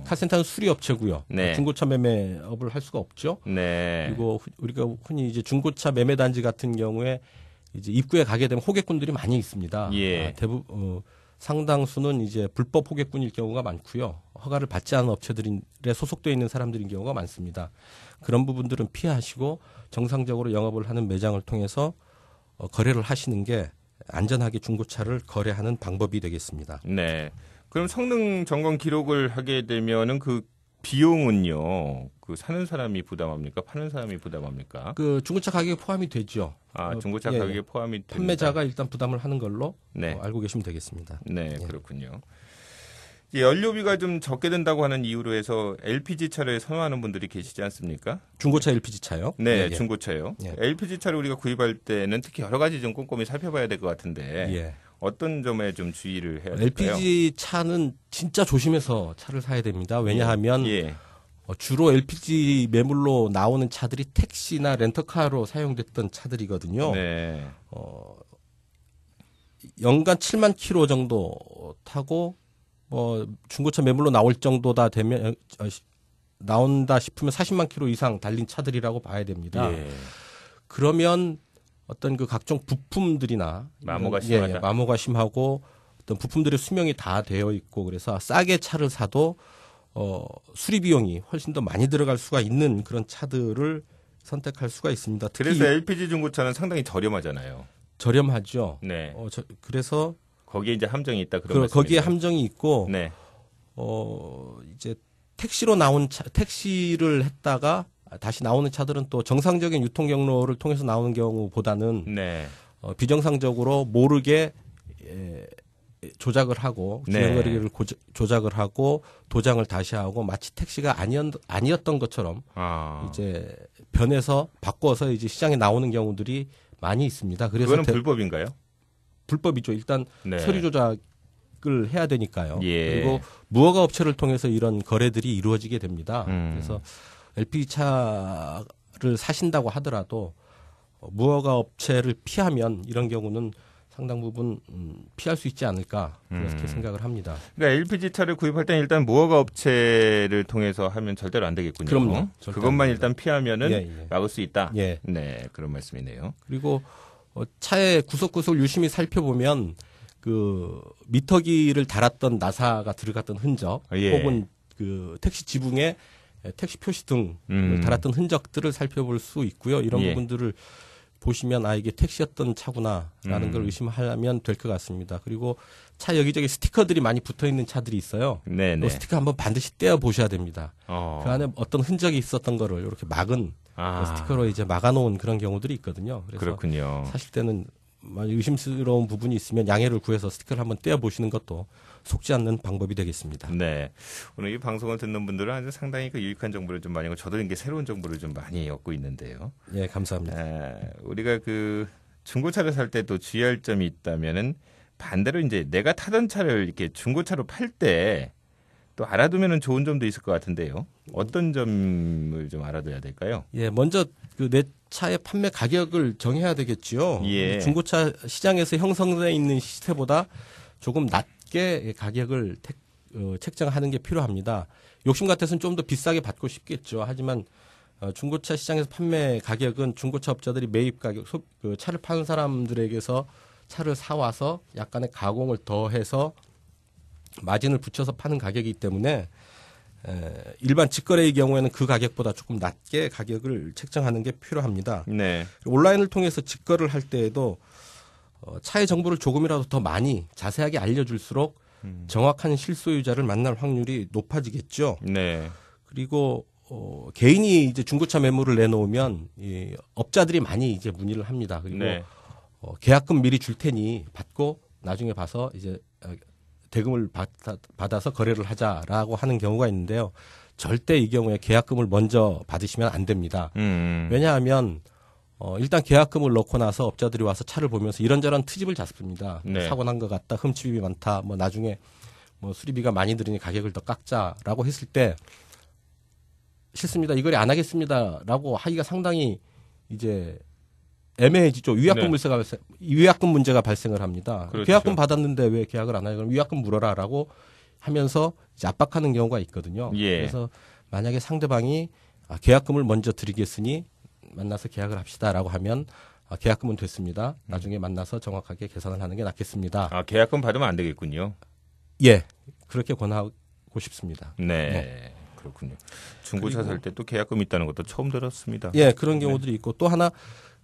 [SPEAKER 2] 카센터는 수리업체고요.
[SPEAKER 1] 네.
[SPEAKER 2] 중고차 매매업을 할 수가 없죠.
[SPEAKER 1] 네.
[SPEAKER 2] 그리고 우리가 흔히 이제 중고차 매매단지 같은 경우에 이제 입구에 가게 되면 호객꾼들이 많이 있습니다.
[SPEAKER 1] 예.
[SPEAKER 2] 대부분 상당수는 이제 불법 호객꾼일 경우가 많고요. 허가를 받지 않은 업체들에 소속되어 있는 사람들인 경우가 많습니다. 그런 부분들은 피하시고 정상적으로 영업을 하는 매장을 통해서 거래를 하시는 게 안전하게 중고차를 거래하는 방법이 되겠습니다.
[SPEAKER 1] 네. 그럼 성능 점검 기록을 하게 되면은 그 비용은요. 그 사는 사람이 부담합니까? 파는 사람이 부담합니까?
[SPEAKER 2] 그 중고차 가격에 포함이 되죠.
[SPEAKER 1] 아, 중고차
[SPEAKER 2] 예,
[SPEAKER 1] 가격에 포함이 됩니다.
[SPEAKER 2] 판매자가 일단 부담을 하는 걸로
[SPEAKER 1] 네.
[SPEAKER 2] 알고 계시면 되겠습니다.
[SPEAKER 1] 네, 그렇군요. 이제 연료비가 좀 적게 든다고 하는 이유로 해서 LPG 차를 선호하는 분들이 계시지 않습니까?
[SPEAKER 2] 중고차 LPG 차요?
[SPEAKER 1] 네,
[SPEAKER 2] 예, 예.
[SPEAKER 1] 중고차요.
[SPEAKER 2] 예.
[SPEAKER 1] LPG 차를 우리가 구입할 때는 특히 여러 가지 좀 꼼꼼히 살펴봐야 될 것 같은데
[SPEAKER 2] 예.
[SPEAKER 1] 어떤 점에 좀 주의를 해야 될까요?
[SPEAKER 2] LPG 차는 진짜 조심해서 차를 사야 됩니다. 왜냐하면
[SPEAKER 1] 예.
[SPEAKER 2] 주로 LPG 매물로 나오는 차들이 택시나 렌터카로 사용됐던 차들이거든요.
[SPEAKER 1] 네.
[SPEAKER 2] 연간 7만 킬로 정도 타고 중고차 매물로 나올 정도다 되면 나온다 싶으면 40만 킬로 이상 달린 차들이라고 봐야 됩니다.
[SPEAKER 1] 예.
[SPEAKER 2] 그러면 어떤 그 각종 부품들이나
[SPEAKER 1] 마모가 심하다.
[SPEAKER 2] 예, 마모가 심하고 어떤 부품들의 수명이 다 되어 있고 그래서 싸게 차를 사도 수리 비용이 훨씬 더 많이 들어갈 수가 있는 그런 차들을 선택할 수가 있습니다. 특히
[SPEAKER 1] 그래서 LPG 중고차는 상당히 저렴하잖아요.
[SPEAKER 2] 저렴하죠.
[SPEAKER 1] 네.
[SPEAKER 2] 그래서
[SPEAKER 1] 거기에 이제 함정이 있다 그런
[SPEAKER 2] 거기에
[SPEAKER 1] 말씀이네요.
[SPEAKER 2] 함정이 있고
[SPEAKER 1] 네.
[SPEAKER 2] 이제 택시로 나온 택시를 했다가 다시 나오는 차들은 또 정상적인 유통 경로를 통해서 나오는 경우보다는
[SPEAKER 1] 네.
[SPEAKER 2] 비정상적으로 모르게 조작을 하고
[SPEAKER 1] 네.
[SPEAKER 2] 주행거리를 조작을 하고 도장을 다시 하고 마치 택시가 아니었던 것처럼 이제 변해서 바꿔서 이제 시장에 나오는 경우들이 많이 있습니다. 그래서
[SPEAKER 1] 그거는 불법인가요?
[SPEAKER 2] 불법이죠. 일단
[SPEAKER 1] 네.
[SPEAKER 2] 서류 조작을 해야 되니까요.
[SPEAKER 1] 예.
[SPEAKER 2] 그리고 무허가 업체를 통해서 이런 거래들이 이루어지게 됩니다. 그래서 LPG 차를 사신다고 하더라도 무허가 업체를 피하면 이런 경우는 상당 부분 피할 수 있지 않을까 그렇게 생각을 합니다.
[SPEAKER 1] 그러니까 LPG 차를 구입할 때는 일단 무허가 업체를 통해서 하면 절대로 안 되겠군요.
[SPEAKER 2] 그럼요.
[SPEAKER 1] 그것만 일단 피하면은
[SPEAKER 2] 예.
[SPEAKER 1] 막을 수 있다.
[SPEAKER 2] 예.
[SPEAKER 1] 네, 그런 말씀이네요.
[SPEAKER 2] 그리고 차의 구석구석을 유심히 살펴보면 그 미터기를 달았던 나사가 들어갔던 흔적,
[SPEAKER 1] 예.
[SPEAKER 2] 혹은 그 택시 지붕에 택시 표시 등을 달았던 흔적들을 살펴볼 수 있고요. 이런
[SPEAKER 1] 예.
[SPEAKER 2] 부분들을 보시면 이게 택시였던 차구나라는 걸 의심하면 될 것 같습니다. 그리고 차 여기저기 스티커들이 많이 붙어 있는 차들이 있어요.
[SPEAKER 1] 네네.
[SPEAKER 2] 그 스티커 한번 반드시 떼어 보셔야 됩니다. 그 안에 어떤 흔적이 있었던 거를 이렇게 막은 스티커로 이제 막아놓은 그런 경우들이 있거든요. 그래서
[SPEAKER 1] 그렇군요.
[SPEAKER 2] 사실 때는 많이 의심스러운 부분이 있으면 양해를 구해서 스티커를 한번 떼어 보시는 것도 속지 않는 방법이 되겠습니다.
[SPEAKER 1] 네. 오늘 이 방송을 듣는 분들은 아주 상당히 그 유익한 정보를 좀 많이 하고 저도 이게 새로운 정보를 좀 많이 얻고 있는데요.
[SPEAKER 2] 예, 감사합니다.
[SPEAKER 1] 우리가 그 중고차를 살 때 또 주의할 점이 있다면은 반대로 이제 내가 타던 차를 이렇게 중고차로 팔 때 또 알아두면은 좋은 점도 있을 것 같은데요. 어떤 점을 좀 알아둬야 될까요?
[SPEAKER 2] 예, 먼저 그 내 차의 판매 가격을 정해야 되겠지요.
[SPEAKER 1] 예.
[SPEAKER 2] 중고차 시장에서 형성되어 있는 시세보다 조금 낮게 가격을 책정하는 게 필요합니다. 욕심 같아서는 좀 더 비싸게 받고 싶겠죠. 하지만 중고차 시장에서 판매 가격은 중고차 업자들이 매입 가격, 그 차를 파는 사람들에게서 차를 사와서 약간의 가공을 더해서 마진을 붙여서 파는 가격이기 때문에 일반 직거래의 경우에는 그 가격보다 조금 낮게 가격을 책정하는 게 필요합니다.
[SPEAKER 1] 네.
[SPEAKER 2] 온라인을 통해서 직거래를 할 때에도 차의 정보를 조금이라도 더 많이 자세하게 알려줄수록 정확한 실소유자를 만날 확률이 높아지겠죠.
[SPEAKER 1] 네.
[SPEAKER 2] 그리고 개인이 이제 중고차 매물을 내놓으면 이 업자들이 많이 이제 문의를 합니다. 그리고
[SPEAKER 1] 네.
[SPEAKER 2] 계약금 미리 줄 테니 받고 나중에 봐서 이제 대금을 받아서 거래를 하자라고 하는 경우가 있는데요. 절대 이 경우에 계약금을 먼저 받으시면 안 됩니다. 왜냐하면 일단 계약금을 넣고 나서 업자들이 와서 차를 보면서 이런저런 트집을 잡습니다.
[SPEAKER 1] 네.
[SPEAKER 2] 사고 난 것 같다, 흠집이 많다, 뭐 나중에 뭐 수리비가 많이 들으니 가격을 더 깎자라고 했을 때 싫습니다. 이 거래 안 하겠습니다라고 하기가 상당히 이제 애매해지죠. 위약금 문제가 발생을 합니다.
[SPEAKER 1] 그렇죠.
[SPEAKER 2] 계약금 받았는데 왜 계약을 안 하냐? 그럼 위약금 물어라라고 하면서 이제 압박하는 경우가 있거든요.
[SPEAKER 1] 예.
[SPEAKER 2] 그래서 만약에 상대방이 계약금을 먼저 드리겠으니 만나서 계약을 합시다라고 하면 계약금은 됐습니다. 나중에 만나서 정확하게 계산을 하는 게 낫겠습니다.
[SPEAKER 1] 계약금 받으면 안 되겠군요.
[SPEAKER 2] 예, 그렇게 권하고 싶습니다.
[SPEAKER 1] 네. 그렇군요. 중고차 살 때 또 계약금 있다는 것도 처음 들었습니다.
[SPEAKER 2] 예, 그런 경우들이 있고 또 하나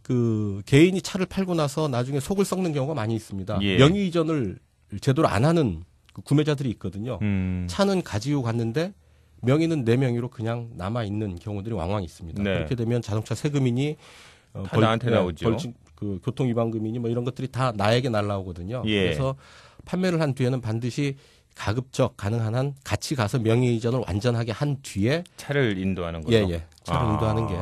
[SPEAKER 2] 그 개인이 차를 팔고 나서 나중에 속을 썩는 경우가 많이 있습니다.
[SPEAKER 1] 예.
[SPEAKER 2] 명의 이전을 제대로 안 하는 그 구매자들이 있거든요. 차는 가지고 갔는데 명의는 내 명의로 그냥 남아 있는 경우들이 왕왕 있습니다.
[SPEAKER 1] 네.
[SPEAKER 2] 그렇게 되면 자동차 세금이니
[SPEAKER 1] 다 나한테 나오죠.
[SPEAKER 2] 벌칙, 그 교통위반금이니 뭐 이런 것들이 다 나에게 날라오거든요.
[SPEAKER 1] 예.
[SPEAKER 2] 그래서 판매를 한 뒤에는 반드시 가급적 가능한 한 같이 가서 명의 이전을 완전하게 한 뒤에
[SPEAKER 1] 차를 인도하는 거죠.
[SPEAKER 2] 예. 차를 인도하는 게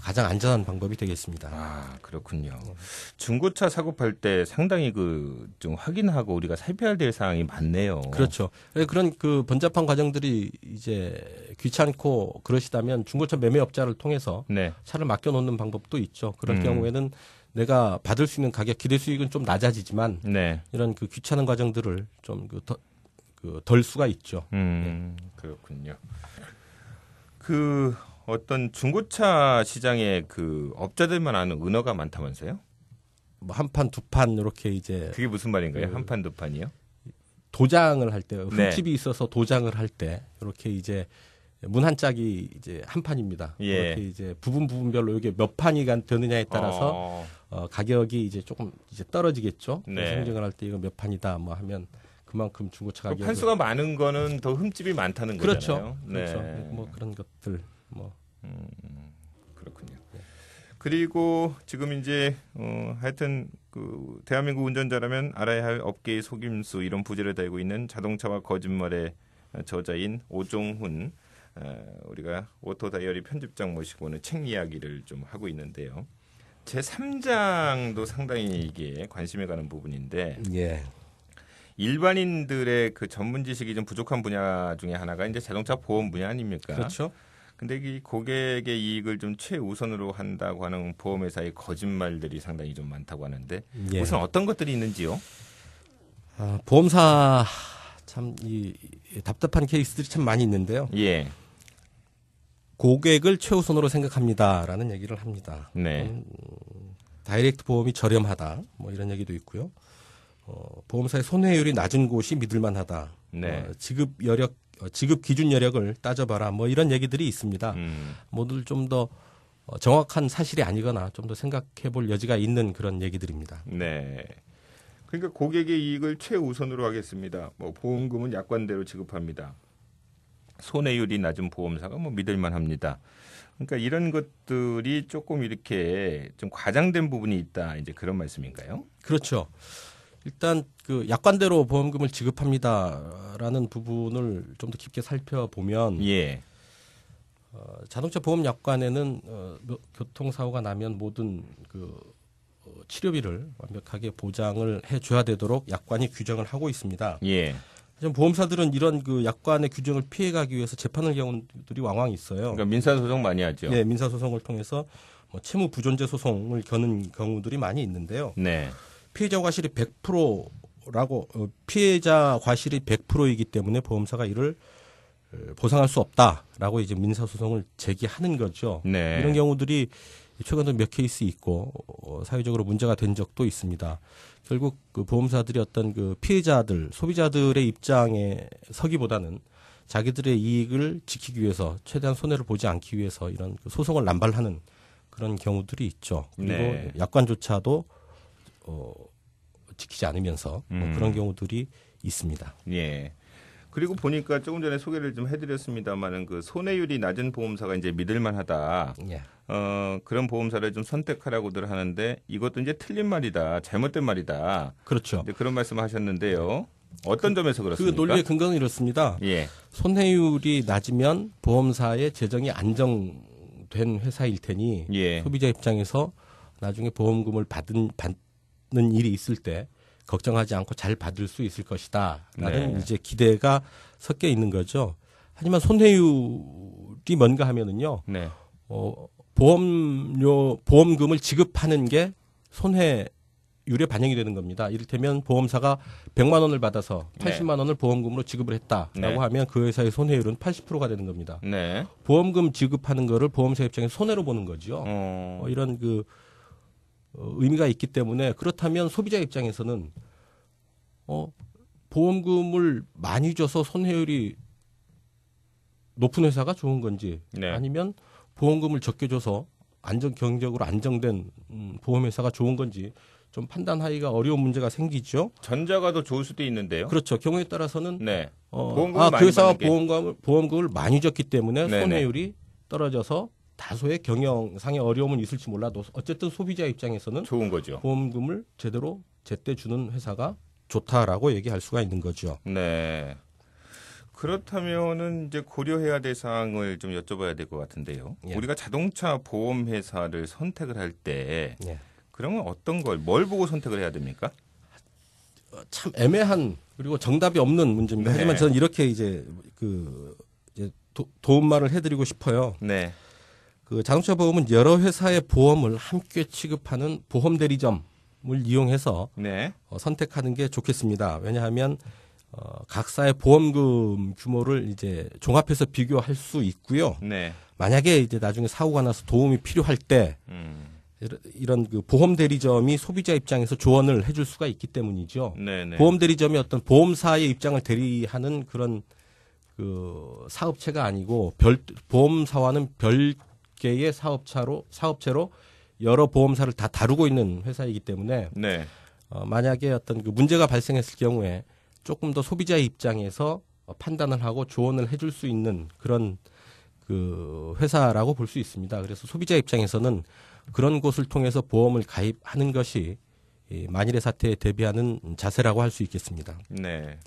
[SPEAKER 2] 가장 안전한 방법이 되겠습니다.
[SPEAKER 1] 그렇군요. 중고차 사고 팔 때 상당히 그 좀 확인하고 우리가 살펴야 될 사항이 많네요.
[SPEAKER 2] 그렇죠. 그런 그 번잡한 과정들이 이제 귀찮고 그러시다면 중고차 매매업자를 통해서
[SPEAKER 1] 네.
[SPEAKER 2] 차를 맡겨놓는 방법도 있죠. 그럴 경우에는 내가 받을 수 있는 가격, 기대 수익은 좀 낮아지지만
[SPEAKER 1] 네.
[SPEAKER 2] 이런 그 귀찮은 과정들을 좀 덜 수가 있죠.
[SPEAKER 1] 그렇군요. 그 어떤 중고차 시장에 그 업자들만 아는 은어가 많다면서요?
[SPEAKER 2] 뭐 한 판, 두 판 이렇게 이제
[SPEAKER 1] 그게 무슨 말인가요? 한 판, 두 판이요?
[SPEAKER 2] 도장을 할 때, 흠집이
[SPEAKER 1] 네.
[SPEAKER 2] 있어서 도장을 할 때 이렇게 이제 문 한 짝이 이제 한 판입니다.
[SPEAKER 1] 예.
[SPEAKER 2] 이렇게 이제 부분별로 이게 몇 판이 되느냐에 따라서 가격이 이제 조금 이제 떨어지겠죠.
[SPEAKER 1] 네.
[SPEAKER 2] 행정을 할 때 이거 몇 판이다 뭐 하면 그만큼 중고차 가격
[SPEAKER 1] 판수가 많은 거는 더 흠집이 많다는 거잖아요.
[SPEAKER 2] 그렇죠.
[SPEAKER 1] 네.
[SPEAKER 2] 뭐 그런 것들 뭐
[SPEAKER 1] 그렇군요. 그리고 지금 이제 하여튼 그 대한민국 운전자라면 알아야 할 업계의 속임수 이런 부제를 달고 있는 자동차와 거짓말의 저자인 오종훈 우리가 오토 다이어리 편집장 모시고 오늘 책 이야기를 좀 하고 있는데요. 제 3장도 상당히 이게 관심이 가는 부분인데
[SPEAKER 2] 예.
[SPEAKER 1] 일반인들의 그 전문 지식이 좀 부족한 분야 중에 하나가 이제 자동차 보험 분야 아닙니까?
[SPEAKER 2] 그렇죠.
[SPEAKER 1] 근데 이 고객의 이익을 좀 최우선으로 한다고 하는 보험회사의 거짓말들이 상당히 좀 많다고 하는데
[SPEAKER 2] 예.
[SPEAKER 1] 우선 어떤 것들이 있는지요?
[SPEAKER 2] 보험사 참 이 답답한 케이스들이 참 많이 있는데요.
[SPEAKER 1] 예.
[SPEAKER 2] 고객을 최우선으로 생각합니다라는 얘기를 합니다.
[SPEAKER 1] 네.
[SPEAKER 2] 다이렉트 보험이 저렴하다, 뭐 이런 얘기도 있고요. 보험사의 손해율이 낮은 곳이 믿을만하다.
[SPEAKER 1] 네.
[SPEAKER 2] 지급 기준 여력을 따져봐라. 뭐 이런 얘기들이 있습니다. 모두 좀 더 정확한 사실이 아니거나 좀 더 생각해 볼 여지가 있는 그런 얘기들입니다.
[SPEAKER 1] 네. 그러니까 고객의 이익을 최우선으로 하겠습니다. 뭐 보험금은 약관대로 지급합니다. 손해율이 낮은 보험사가 뭐 믿을만합니다. 그러니까 이런 것들이 조금 이렇게 좀 과장된 부분이 있다. 이제 그런 말씀인가요?
[SPEAKER 2] 그렇죠. 일단 그 약관대로 보험금을 지급합니다라는 부분을 좀 더 깊게 살펴보면
[SPEAKER 1] 예.
[SPEAKER 2] 자동차 보험 약관에는 교통사고가 나면 모든 그 치료비를 완벽하게 보장을 해줘야 되도록 약관이 규정을 하고 있습니다.
[SPEAKER 1] 예.
[SPEAKER 2] 하지만 보험사들은 이런 그 약관의 규정을 피해가기 위해서 재판을 경우들이 왕왕 있어요.
[SPEAKER 1] 그러니까 민사소송 많이 하죠.
[SPEAKER 2] 네, 민사소송을 통해서 뭐 채무 부존재 소송을 겨는 경우들이 많이 있는데요.
[SPEAKER 1] 네.
[SPEAKER 2] 피해자 과실이 100%라고 피해자 과실이 100%이기 때문에 보험사가 이를 보상할 수 없다라고 이제 민사소송을 제기하는 거죠.
[SPEAKER 1] 네.
[SPEAKER 2] 이런 경우들이 최근에 몇 케이스 있고 사회적으로 문제가 된 적도 있습니다. 결국 그 보험사들이 어떤 그 피해자들, 소비자들의 입장에 서기보다는 자기들의 이익을 지키기 위해서 최대한 손해를 보지 않기 위해서 이런 그 소송을 남발하는 그런 경우들이 있죠. 그리고
[SPEAKER 1] 네.
[SPEAKER 2] 약관조차도 지키지 않으면서 뭐 그런 경우들이 있습니다.
[SPEAKER 1] 예. 그리고 보니까 조금 전에 소개를 좀 해드렸습니다만은 그 손해율이 낮은 보험사가 이제 믿을만하다.
[SPEAKER 2] 예.
[SPEAKER 1] 그런 보험사를 좀 선택하라고들 하는데 이것도 이제 틀린 말이다, 잘못된 말이다.
[SPEAKER 2] 그렇죠.
[SPEAKER 1] 이제 그런 말씀하셨는데요. 어떤 점에서
[SPEAKER 2] 그
[SPEAKER 1] 그렇습니까?
[SPEAKER 2] 논리의 근거는 이렇습니다.
[SPEAKER 1] 예.
[SPEAKER 2] 손해율이 낮으면 보험사의 재정이 안정된 회사일 테니
[SPEAKER 1] 예.
[SPEAKER 2] 소비자 입장에서 나중에 보험금을 받는 일이 있을 때 걱정하지 않고 잘 받을 수 있을 것이다라는
[SPEAKER 1] 네.
[SPEAKER 2] 이제 기대가 섞여 있는 거죠. 하지만 손해율이 뭔가 하면은요.
[SPEAKER 1] 네.
[SPEAKER 2] 보험금을 지급하는 게 손해율에 반영이 되는 겁니다. 이를테면 보험사가 100만 원을 받아서 80만 원을 보험금으로 지급을 했다라고
[SPEAKER 1] 네.
[SPEAKER 2] 하면 그 회사의 손해율은 80%가 되는 겁니다.
[SPEAKER 1] 네.
[SPEAKER 2] 보험금 지급하는 거를 보험사 입장에서 손해로 보는 거죠. 이런 그 의미가 있기 때문에 그렇다면 소비자 입장에서는 보험금을 많이 줘서 손해율이 높은 회사가 좋은 건지
[SPEAKER 1] 네.
[SPEAKER 2] 아니면 보험금을 적게 줘서 경제적으로 안정된 보험회사가 좋은 건지 좀 판단하기가 어려운 문제가 생기죠.
[SPEAKER 1] 전자가 더 좋을 수도 있는데요.
[SPEAKER 2] 그렇죠. 경우에 따라서는
[SPEAKER 1] 네. 보험금을
[SPEAKER 2] 그
[SPEAKER 1] 많이
[SPEAKER 2] 회사가
[SPEAKER 1] 받는 게.
[SPEAKER 2] 보험금을 많이 줬기 때문에
[SPEAKER 1] 네네.
[SPEAKER 2] 손해율이 떨어져서 다소의 경영상의 어려움은 있을지 몰라도 어쨌든 소비자 입장에서는
[SPEAKER 1] 좋은 거죠.
[SPEAKER 2] 보험금을 제때 주는 회사가 좋다라고 얘기할 수가 있는 거죠.
[SPEAKER 1] 네. 그렇다면은 이제 고려해야 될 사항을 좀 여쭤봐야 될 것 같은데요.
[SPEAKER 2] 예.
[SPEAKER 1] 우리가 자동차 보험 회사를 선택을 할 때
[SPEAKER 2] 예.
[SPEAKER 1] 그러면 어떤 뭘 보고 선택을 해야 됩니까?
[SPEAKER 2] 참 애매한 그리고 정답이 없는 문제입니다.
[SPEAKER 1] 네.
[SPEAKER 2] 하지만 저는 이렇게 이제 도움말을 해드리고 싶어요.
[SPEAKER 1] 네.
[SPEAKER 2] 그 자동차 보험은 여러 회사의 보험을 함께 취급하는 보험 대리점을 이용해서
[SPEAKER 1] 네.
[SPEAKER 2] 선택하는 게 좋겠습니다. 왜냐하면 각사의 보험금 규모를 이제 종합해서 비교할 수 있고요.
[SPEAKER 1] 네.
[SPEAKER 2] 만약에 이제 나중에 사고가 나서 도움이 필요할 때 이런 그 보험 대리점이 소비자 입장에서 조언을 해줄 수가 있기 때문이죠.
[SPEAKER 1] 네네.
[SPEAKER 2] 보험 대리점이 어떤 보험사의 입장을 대리하는 그런 그 사업체가 아니고 보험사와는 별개의 사업체로 여러 보험사를 다 다루고 있는 회사이기 때문에
[SPEAKER 1] 네.
[SPEAKER 2] 만약에 어떤 그 문제가 발생했을 경우에 조금 더 소비자의 입장에서 판단을 하고 조언을 해줄 수 있는 그런 그 회사라고 볼 수 있습니다. 그래서 소비자 입장에서는 그런 곳을 통해서 보험을 가입하는 것이 이 만일의 사태에 대비하는 자세라고 할 수 있겠습니다.
[SPEAKER 1] 네.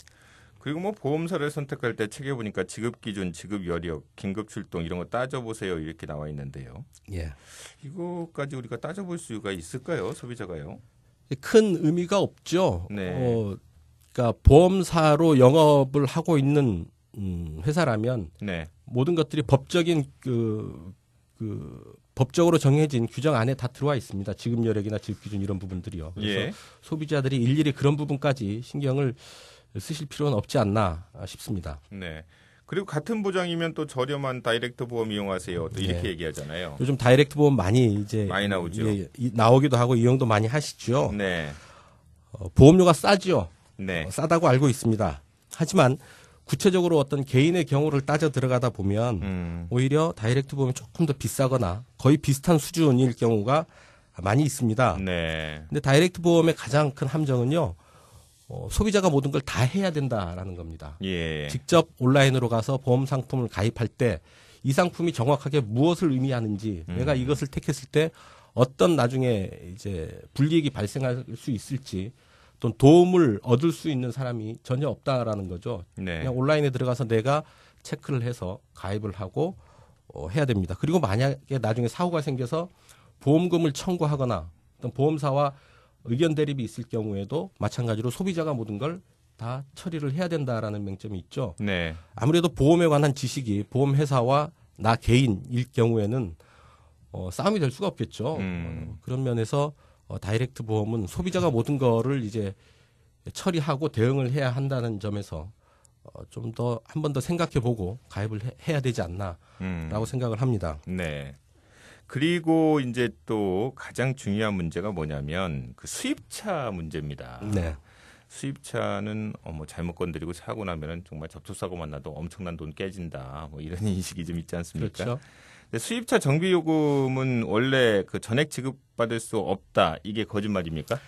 [SPEAKER 1] 그리고 뭐 보험사를 선택할 때 책에 보니까 지급 기준, 지급 여력, 긴급 출동 이런 거 따져보세요 이렇게 나와 있는데요.
[SPEAKER 2] 예.
[SPEAKER 1] 이거까지 우리가 따져볼 수가 있을까요, 소비자가요?
[SPEAKER 2] 큰 의미가 없죠.
[SPEAKER 1] 네.
[SPEAKER 2] 그러니까 보험사로 영업을 하고 있는 회사라면
[SPEAKER 1] 네.
[SPEAKER 2] 모든 것들이 법적인 법적으로 정해진 규정 안에 다 들어와 있습니다. 지급 여력이나 지급 기준 이런 부분들이요. 그래서
[SPEAKER 1] 예.
[SPEAKER 2] 소비자들이 일일이 그런 부분까지 신경을 쓰실 필요는 없지 않나 싶습니다.
[SPEAKER 1] 네. 그리고 같은 보장이면 또 저렴한 다이렉트 보험 이용하세요. 또 이렇게
[SPEAKER 2] 네.
[SPEAKER 1] 얘기하잖아요.
[SPEAKER 2] 요즘 다이렉트 보험 많이
[SPEAKER 1] 나오죠.
[SPEAKER 2] 나오기도 하고 이용도 많이 하시죠.
[SPEAKER 1] 네.
[SPEAKER 2] 보험료가 싸죠.
[SPEAKER 1] 네.
[SPEAKER 2] 싸다고 알고 있습니다. 하지만 구체적으로 어떤 개인의 경우를 따져 들어가다 보면 오히려 다이렉트 보험이 조금 더 비싸거나 거의 비슷한 수준일 경우가 많이 있습니다.
[SPEAKER 1] 네.
[SPEAKER 2] 근데 다이렉트 보험의 가장 큰 함정은요. 소비자가 모든 걸 다 해야 된다라는 겁니다.
[SPEAKER 1] 예.
[SPEAKER 2] 직접 온라인으로 가서 보험 상품을 가입할 때 이 상품이 정확하게 무엇을 의미하는지 내가 이것을 택했을 때 어떤 나중에 이제 불이익이 발생할 수 있을지 또는 도움을 얻을 수 있는 사람이 전혀 없다라는 거죠.
[SPEAKER 1] 네.
[SPEAKER 2] 그냥 온라인에 들어가서 내가 체크를 해서 가입을 하고 해야 됩니다. 그리고 만약에 나중에 사고가 생겨서 보험금을 청구하거나 어떤 보험사와 의견 대립이 있을 경우에도 마찬가지로 소비자가 모든 걸 다 처리를 해야 된다라는 맹점이 있죠.
[SPEAKER 1] 네.
[SPEAKER 2] 아무래도 보험에 관한 지식이 보험회사와 나 개인일 경우에는 싸움이 될 수가 없겠죠. 그런 면에서 다이렉트 보험은 소비자가 모든 거를 이제 처리하고 대응을 해야 한다는 점에서 좀 더 한 번 더 생각해보고 가입을 해야 되지 않나라고 생각을 합니다.
[SPEAKER 1] 네. 그리고 이제 또 가장 중요한 문제가 뭐냐면 그 수입차 문제입니다.
[SPEAKER 2] 네.
[SPEAKER 1] 수입차는 뭐 잘못 건드리고 사고 나면은 정말 접촉사고만 나도 엄청난 돈 깨진다. 뭐 이런 인식이 좀 있지 않습니까?
[SPEAKER 2] 그렇죠.
[SPEAKER 1] 근데 수입차 정비 요금은 원래 그 전액 지급받을 수 없다. 이게 거짓말입니까?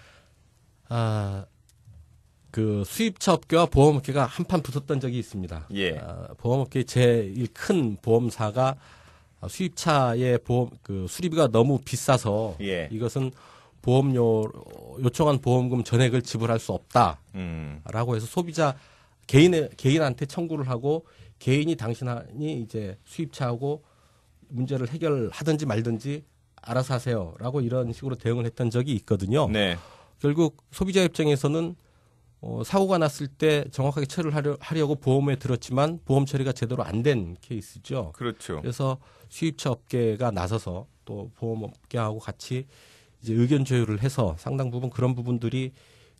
[SPEAKER 2] 그 수입차 업계와 보험업계가 한판 붙었던 적이 있습니다.
[SPEAKER 1] 예.
[SPEAKER 2] 보험업계 제일 큰 보험사가 수입차의 보험 그 수리비가 너무 비싸서
[SPEAKER 1] 예.
[SPEAKER 2] 이것은 보험료 요청한 보험금 전액을 지불할 수 없다라고 해서 소비자 개인한테 청구를 하고 개인이 당신이 이제 수입차하고 문제를 해결하든지 말든지 알아서 하세요라고 이런 식으로 대응을 했던 적이 있거든요.
[SPEAKER 1] 네.
[SPEAKER 2] 결국 소비자 입장에서는 사고가 났을 때 정확하게 처리를 하려고 보험에 들었지만 보험 처리가 제대로 안 된 케이스죠.
[SPEAKER 1] 그렇죠.
[SPEAKER 2] 그래서 수입차 업계가 나서서 또 보험업계하고 같이 이제 의견 조율을 해서 상당 부분 그런 부분들이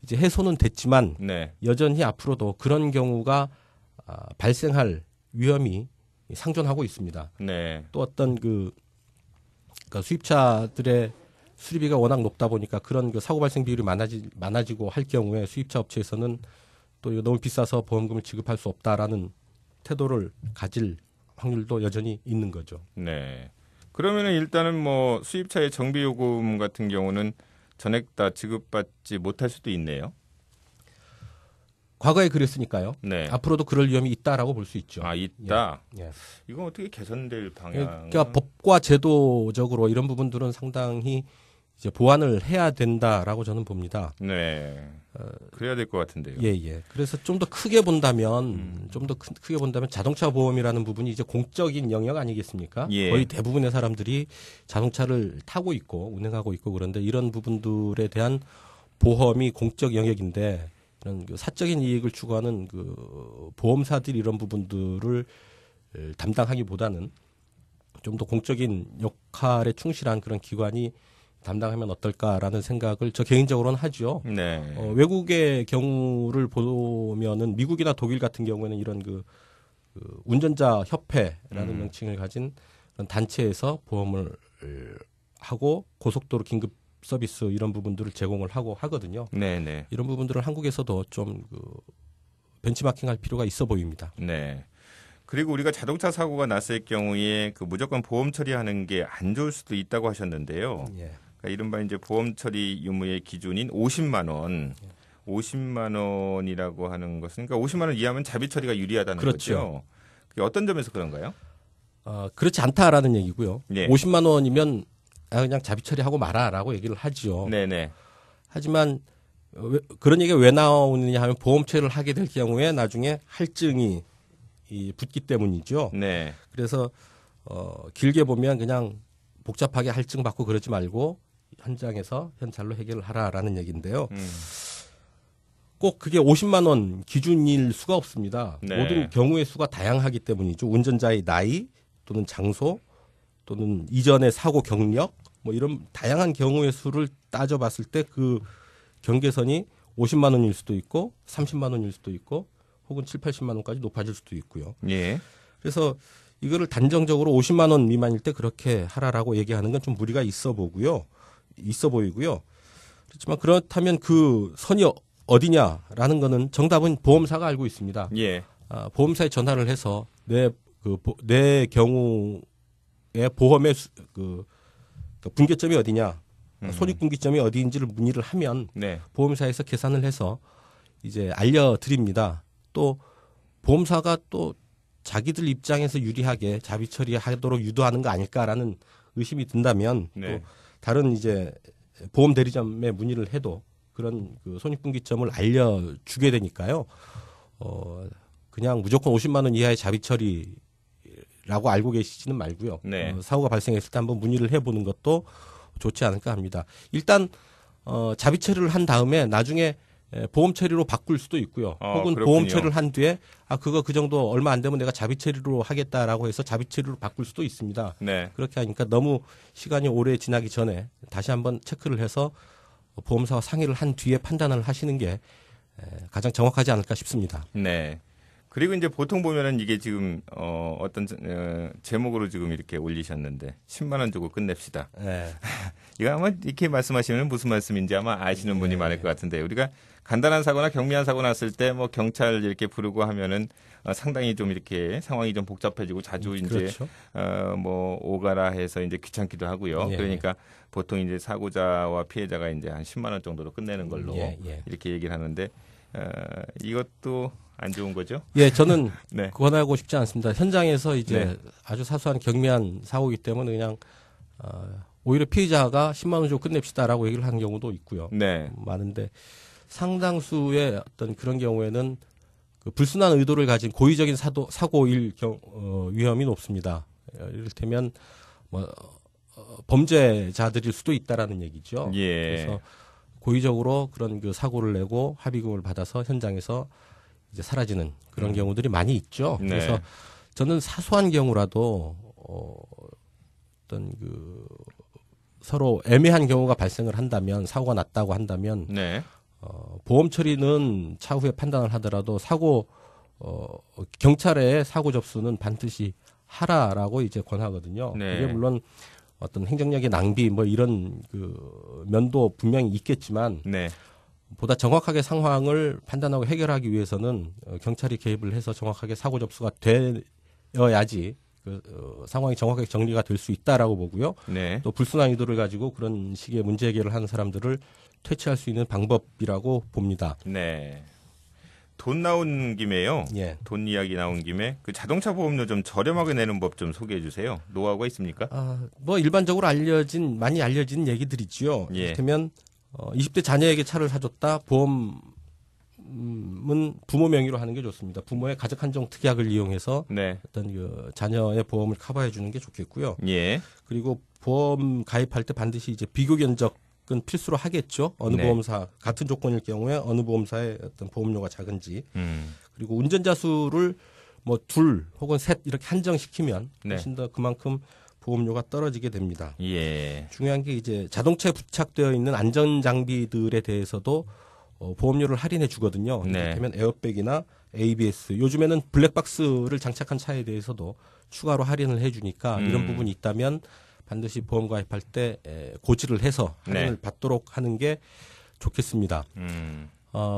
[SPEAKER 2] 이제 해소는 됐지만
[SPEAKER 1] 네.
[SPEAKER 2] 여전히 앞으로도 그런 경우가 발생할 위험이 상존하고 있습니다.
[SPEAKER 1] 네.
[SPEAKER 2] 또 어떤 그러니까 수입차들의 수리비가 워낙 높다 보니까 그런 그 사고 발생 비율이 많아지고 할 경우에 수입차 업체에서는 또 이거 너무 비싸서 보험금을 지급할 수 없다라는 태도를 가질 확률도 여전히 있는 거죠.
[SPEAKER 1] 네. 그러면은 일단은 뭐 수입차의 정비 요금 같은 경우는 전액 다 지급받지 못할 수도 있네요.
[SPEAKER 2] 과거에 그랬으니까요.
[SPEAKER 1] 네.
[SPEAKER 2] 앞으로도 그럴 위험이 있다라고 볼 수 있죠.
[SPEAKER 1] 아, 있다.
[SPEAKER 2] 예.
[SPEAKER 1] 이건 어떻게 개선될 방향?
[SPEAKER 2] 그러니까 법과 제도적으로 이런 부분들은 상당히 이제 보완을 해야 된다라고 저는 봅니다.
[SPEAKER 1] 네. 그래야 될 것 같은데요.
[SPEAKER 2] 예. 그래서 좀 더 크게 본다면, 크게 본다면 자동차 보험이라는 부분이 이제 공적인 영역 아니겠습니까?
[SPEAKER 1] 예.
[SPEAKER 2] 거의 대부분의 사람들이 자동차를 타고 있고 운행하고 있고 그런데 이런 부분들에 대한 보험이 공적 영역인데 이런 그 사적인 이익을 추구하는 그 보험사들이 이런 부분들을 담당하기보다는 좀 더 공적인 역할에 충실한 그런 기관이 담당하면 어떨까라는 생각을 저 개인적으로는 하죠.
[SPEAKER 1] 네.
[SPEAKER 2] 외국의 경우를 보면은 미국이나 독일 같은 경우에는 이런 그 운전자 협회라는 명칭을 가진 그런 단체에서 보험을 하고 고속도로 긴급 서비스 이런 부분들을 제공을 하고 하거든요.
[SPEAKER 1] 네.
[SPEAKER 2] 이런 부분들을 한국에서도 좀 벤치마킹할 필요가 있어 보입니다.
[SPEAKER 1] 네. 그리고 우리가 자동차 사고가 났을 경우에 그 무조건 보험 처리하는 게 안 좋을 수도 있다고 하셨는데요.
[SPEAKER 2] 예.
[SPEAKER 1] 그러니까 이른바 이제 보험 처리 유무의 기준인 50만 원. 50만 원이라고 하는 것은 그러니까 50만 원 이하면 자비 처리가 유리하다는
[SPEAKER 2] 그렇죠.
[SPEAKER 1] 거죠. 그게 어떤 점에서 그런가요?
[SPEAKER 2] 그렇지 않다라는 얘기고요.
[SPEAKER 1] 예.
[SPEAKER 2] 50만 원이면 그냥 자비 처리하고 마라라고 얘기를 하죠.
[SPEAKER 1] 네네.
[SPEAKER 2] 하지만 그런 얘기가 왜 나오느냐 하면 보험처리를 하게 될 경우에 나중에 할증이 붙기 때문이죠.
[SPEAKER 1] 네.
[SPEAKER 2] 그래서 길게 보면 그냥 복잡하게 할증 받고 그러지 말고 현장에서 현찰로 해결을 하라라는 얘기인데요. 꼭 그게 50만 원 기준일 수가 없습니다.
[SPEAKER 1] 네.
[SPEAKER 2] 모든 경우의 수가 다양하기 때문이죠. 운전자의 나이 또는 장소 또는 이전의 사고 경력 뭐 이런 다양한 경우의 수를 따져봤을 때 그 경계선이 50만 원일 수도 있고 30만 원일 수도 있고 혹은 7, 80만 원까지 높아질 수도 있고요.
[SPEAKER 1] 예.
[SPEAKER 2] 그래서 이거를 단정적으로 50만 원 미만일 때 그렇게 하라라고 얘기하는 건 좀 무리가 있어 보이고요. 그렇지만 그렇다면 그 선이 어디냐라는 거는 정답은 보험사가 알고 있습니다.
[SPEAKER 1] 예.
[SPEAKER 2] 보험사에 전화를 해서 내 경우에 보험의 분기점이 어디냐, 손익분기점이 어디인지를 문의를 하면
[SPEAKER 1] 네.
[SPEAKER 2] 보험사에서 계산을 해서 이제 알려드립니다. 또 보험사가 또 자기들 입장에서 유리하게 자비 처리하도록 유도하는 거 아닐까라는 의심이 든다면
[SPEAKER 1] 네.
[SPEAKER 2] 또 다른 이제 보험 대리점에 문의를 해도 그런 그 손익분기점을 알려주게 되니까요. 그냥 무조건 50만 원 이하의 자비 처리라고 알고 계시지는 말고요.
[SPEAKER 1] 네.
[SPEAKER 2] 사고가 발생했을 때 한번 문의를 해보는 것도 좋지 않을까 합니다. 일단 자비 처리를 한 다음에 나중에 보험 처리로 바꿀 수도 있고요. 혹은
[SPEAKER 1] 그렇군요.
[SPEAKER 2] 보험 처리를 한 뒤에 그거 그 정도 얼마 안 되면 내가 자비 처리로 하겠다라고 해서 자비 처리로 바꿀 수도 있습니다.
[SPEAKER 1] 네.
[SPEAKER 2] 그렇게 하니까 너무 시간이 오래 지나기 전에 다시 한번 체크를 해서 보험사와 상의를 한 뒤에 판단을 하시는 게 가장 정확하지 않을까 싶습니다.
[SPEAKER 1] 네. 그리고 이제 보통 보면은 이게 지금 어떤 제목으로 지금 이렇게 올리셨는데 10만 원 주고 끝냅시다.
[SPEAKER 2] 네.
[SPEAKER 1] 이거 아마 이렇게 말씀하시면 무슨 말씀인지 아마 아시는 분이 많을 것 같은데 우리가 간단한 사고나 경미한 사고 났을 때 뭐 경찰 이렇게 부르고 하면은 상당히 좀 이렇게 상황이 좀 복잡해지고 자주 이제
[SPEAKER 2] 그렇죠.
[SPEAKER 1] 뭐 오가라 해서 이제 귀찮기도 하고요.
[SPEAKER 2] 예.
[SPEAKER 1] 그러니까 보통 이제 사고자와 피해자가 이제 한 10만 원 정도로 끝내는 걸로
[SPEAKER 2] 예.
[SPEAKER 1] 이렇게 얘기를 하는데 이것도 안 좋은 거죠?
[SPEAKER 2] 예, 저는
[SPEAKER 1] 네.
[SPEAKER 2] 권하고 싶지 않습니다. 현장에서 이제
[SPEAKER 1] 네.
[SPEAKER 2] 아주 사소한 경미한 사고이기 때문에 그냥 오히려 피해자가 10만 원 주고 끝냅시다라고 얘기를 하는 경우도 있고요.
[SPEAKER 1] 네.
[SPEAKER 2] 많은데 상당수의 어떤 그런 경우에는 그 불순한 의도를 가진 고의적인 사고일 위험이 높습니다. 이를테면 뭐 범죄자들일 수도 있다라는 얘기죠.
[SPEAKER 1] 예.
[SPEAKER 2] 그래서 고의적으로 그런 그 사고를 내고 합의금을 받아서 현장에서 이제 사라지는 그런 경우들이 많이 있죠.
[SPEAKER 1] 네.
[SPEAKER 2] 그래서 저는 사소한 경우라도 어떤 그 서로 애매한 경우가 발생을 한다면 사고가 났다고 한다면
[SPEAKER 1] 네.
[SPEAKER 2] 보험 처리는 차후에 판단을 하더라도 경찰의 사고 접수는 반드시 하라라고 이제 권하거든요.
[SPEAKER 1] 네.
[SPEAKER 2] 그게 물론 어떤 행정력의 낭비 뭐 이런 그 면도 분명히 있겠지만
[SPEAKER 1] 네.
[SPEAKER 2] 보다 정확하게 상황을 판단하고 해결하기 위해서는 경찰이 개입을 해서 정확하게 사고 접수가 되어야지 상황이 정확하게 정리가 될 수 있다라고 보고요.
[SPEAKER 1] 네.
[SPEAKER 2] 또 불순한 의도를 가지고 그런 식의 문제 해결을 하는 사람들을 퇴치할 수 있는 방법이라고 봅니다.
[SPEAKER 1] 네. 돈 나온 김에요.
[SPEAKER 2] 예.
[SPEAKER 1] 돈 이야기 나온 김에 그 자동차 보험료 좀 저렴하게 내는 법 좀 소개해 주세요. 노하우가 있습니까?
[SPEAKER 2] 뭐 일반적으로 많이 알려진 얘기들이지요.
[SPEAKER 1] 예.
[SPEAKER 2] 이를테면 20대 자녀에게 차를 사줬다. 보험은 부모 명의로 하는 게 좋습니다. 부모의 가족 한정 특약을 이용해서
[SPEAKER 1] 네.
[SPEAKER 2] 어떤 그 자녀의 보험을 커버해 주는 게 좋겠고요.
[SPEAKER 1] 예.
[SPEAKER 2] 그리고 보험 가입할 때 반드시 이제 비교 견적은 필수로 하겠죠. 어느
[SPEAKER 1] 네.
[SPEAKER 2] 보험사 같은 조건일 경우에 어느 보험사의 어떤 보험료가 작은지. 그리고 운전자 수를 뭐 둘 혹은 셋 이렇게 한정시키면
[SPEAKER 1] 네.
[SPEAKER 2] 훨씬 더 그만큼 보험료가 떨어지게 됩니다.
[SPEAKER 1] 예.
[SPEAKER 2] 중요한 게 이제 자동차에 부착되어 있는 안전 장비들에 대해서도 보험료를 할인해 주거든요.
[SPEAKER 1] 네.
[SPEAKER 2] 이를테면 에어백이나 ABS, 요즘에는 블랙박스를 장착한 차에 대해서도 추가로 할인을 해주니까 이런 부분이 있다면 반드시 보험 가입할 때 고지를 해서 할인을
[SPEAKER 1] 네.
[SPEAKER 2] 받도록 하는 게 좋겠습니다.
[SPEAKER 1] 음.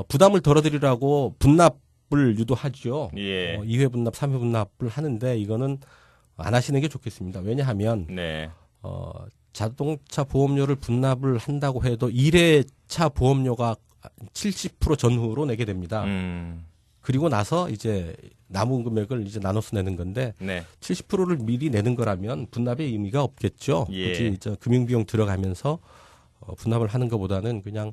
[SPEAKER 2] 부담을 덜어드리라고 분납을 유도하죠.
[SPEAKER 1] 예.
[SPEAKER 2] 2회 분납, 3회 분납을 하는데 이거는 안 하시는 게 좋겠습니다. 왜냐하면
[SPEAKER 1] 네.
[SPEAKER 2] 자동차 보험료를 분납을 한다고 해도 1회차 보험료가 70% 전후로 내게 됩니다. 그리고 나서 이제 남은 금액을 이제 나눠서 내는 건데
[SPEAKER 1] 네.
[SPEAKER 2] 70%를 미리 내는 거라면 분납의 의미가 없겠죠.
[SPEAKER 1] 예.
[SPEAKER 2] 굳이 금융비용 들어가면서 분납을 하는 것보다는 그냥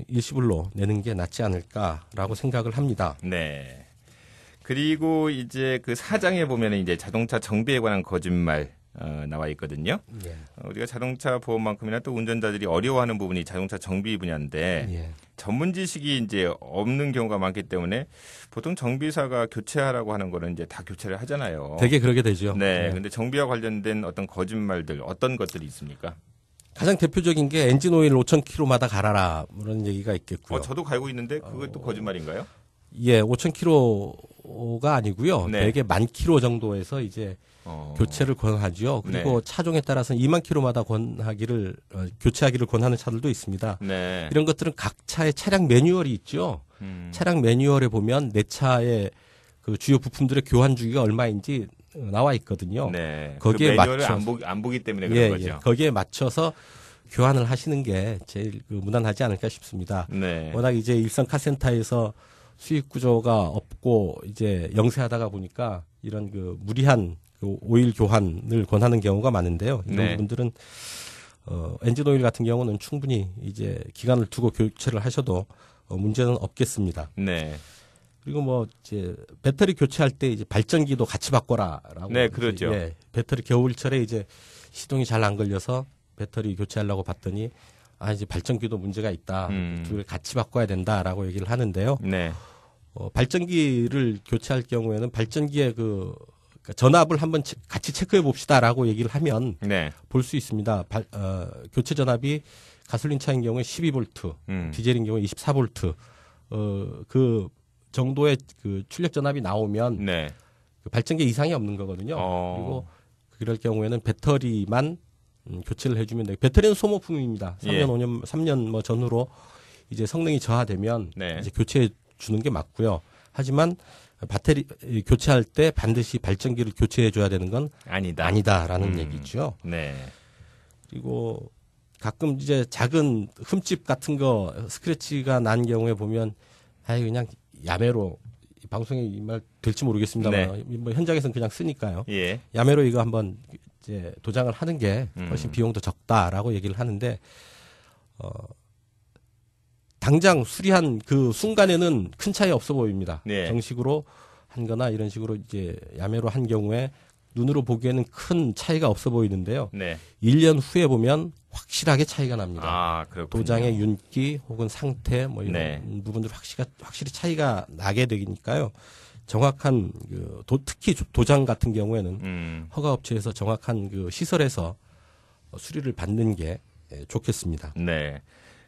[SPEAKER 2] 일시불로 내는 게 낫지 않을까라고 생각을 합니다.
[SPEAKER 1] 네. 그리고 이제 그 사장에 보면은 이제 자동차 정비에 관한 거짓말 나와 있거든요.
[SPEAKER 2] 예.
[SPEAKER 1] 우리가 자동차 보험만큼이나 또 운전자들이 어려워하는 부분이 자동차 정비 분야인데
[SPEAKER 2] 예.
[SPEAKER 1] 전문 지식이 이제 없는 경우가 많기 때문에 보통 정비사가 교체하라고 하는 거는 이제 다 교체를 하잖아요.
[SPEAKER 2] 되게 그러게 되죠.
[SPEAKER 1] 네.
[SPEAKER 2] 예.
[SPEAKER 1] 근데 정비와 관련된 어떤 거짓말들 어떤 것들이 있습니까?
[SPEAKER 2] 가장 대표적인 게 엔진 오일 5,000km마다 갈아라 그런 얘기가 있겠고요.
[SPEAKER 1] 저도 갈고 있는데 그것도 거짓말인가요?
[SPEAKER 2] 예, 5,000km가 아니고요.
[SPEAKER 1] 네.
[SPEAKER 2] 대개 10,000km 정도에서 이제 교체를 권하죠. 그리고
[SPEAKER 1] 네.
[SPEAKER 2] 차종에 따라서는 20,000km마다 교체하기를 권하는 차들도 있습니다.
[SPEAKER 1] 네.
[SPEAKER 2] 이런 것들은 각 차의 차량 매뉴얼이 있죠. 차량 매뉴얼에 보면 내 차의 그 주요 부품들의 교환 주기가 얼마인지 나와 있거든요.
[SPEAKER 1] 네.
[SPEAKER 2] 거기에
[SPEAKER 1] 그 매뉴얼을
[SPEAKER 2] 맞춰
[SPEAKER 1] 안 보기 때문에 그런 거죠.
[SPEAKER 2] 예. 거기에 맞춰서 교환을 하시는 게 제일 무난하지 않을까 싶습니다.
[SPEAKER 1] 네.
[SPEAKER 2] 워낙 이제 일선 카센터에서 수익 구조가 없고 이제 영세하다가 보니까 이런 그 무리한 그 오일 교환을 권하는 경우가 많은데요. 이런
[SPEAKER 1] 네.
[SPEAKER 2] 부분들은 엔진 오일 같은 경우는 충분히 이제 기간을 두고 교체를 하셔도 문제는 없겠습니다.
[SPEAKER 1] 네.
[SPEAKER 2] 그리고 뭐 이제 배터리 교체할 때 이제 발전기도 같이 바꿔라라고.
[SPEAKER 1] 네, 그렇죠.
[SPEAKER 2] 예, 배터리 겨울철에 이제 시동이 잘 안 걸려서 배터리 교체하려고 봤더니 이제 발전기도 문제가 있다. 두 개를 같이 바꿔야 된다라고 얘기를 하는데요.
[SPEAKER 1] 네.
[SPEAKER 2] 발전기를 교체할 경우에는 발전기의 그러니까 전압을 한번 같이 체크해 봅시다라고 얘기를 하면
[SPEAKER 1] 네.
[SPEAKER 2] 볼 수 있습니다. 교체 전압이 가솔린 차인 경우에 12V, 디젤인 경우에 24V, 그 정도의 그 출력 전압이 나오면
[SPEAKER 1] 네.
[SPEAKER 2] 그 발전기 이상이 없는 거거든요. 그리고 그럴 경우에는 배터리만 교체를 해주면 돼요. 배터리는 소모품입니다. 3년,
[SPEAKER 1] 예.
[SPEAKER 2] 5년, 3년 뭐 전후로 이제 성능이 저하되면
[SPEAKER 1] 네.
[SPEAKER 2] 이제 교체해 주는 게 맞고요. 하지만 배터리 교체할 때 반드시 발전기를 교체해 줘야 되는 건 아니다라는 얘기죠.
[SPEAKER 1] 네.
[SPEAKER 2] 그리고 가끔 이제 작은 흠집 같은 거 스크래치가 난 경우에 보면 그냥 야매로 방송에 이 말 될지 모르겠습니다만 뭐 현장에서는 그냥 쓰니까요.
[SPEAKER 1] 예.
[SPEAKER 2] 야매로 이거 한번 이제 도장을 하는 게 훨씬 비용도 적다라고 얘기를 하는데 당장 수리한 그 순간에는 큰 차이 없어 보입니다.
[SPEAKER 1] 네.
[SPEAKER 2] 정식으로 한거나 이런 식으로 이제 야매로 한 경우에 눈으로 보기에는 큰 차이가 없어 보이는데요.
[SPEAKER 1] 네.
[SPEAKER 2] 1년 후에 보면 확실하게 차이가 납니다.
[SPEAKER 1] 그렇군요.
[SPEAKER 2] 도장의 윤기 혹은 상태 뭐 이런
[SPEAKER 1] 네.
[SPEAKER 2] 부분들 확실히 차이가 나게 되니까요. 정확한 특히 도장 같은 경우에는 허가업체에서 정확한 그 시설에서 수리를 받는 게 좋겠습니다.
[SPEAKER 1] 네.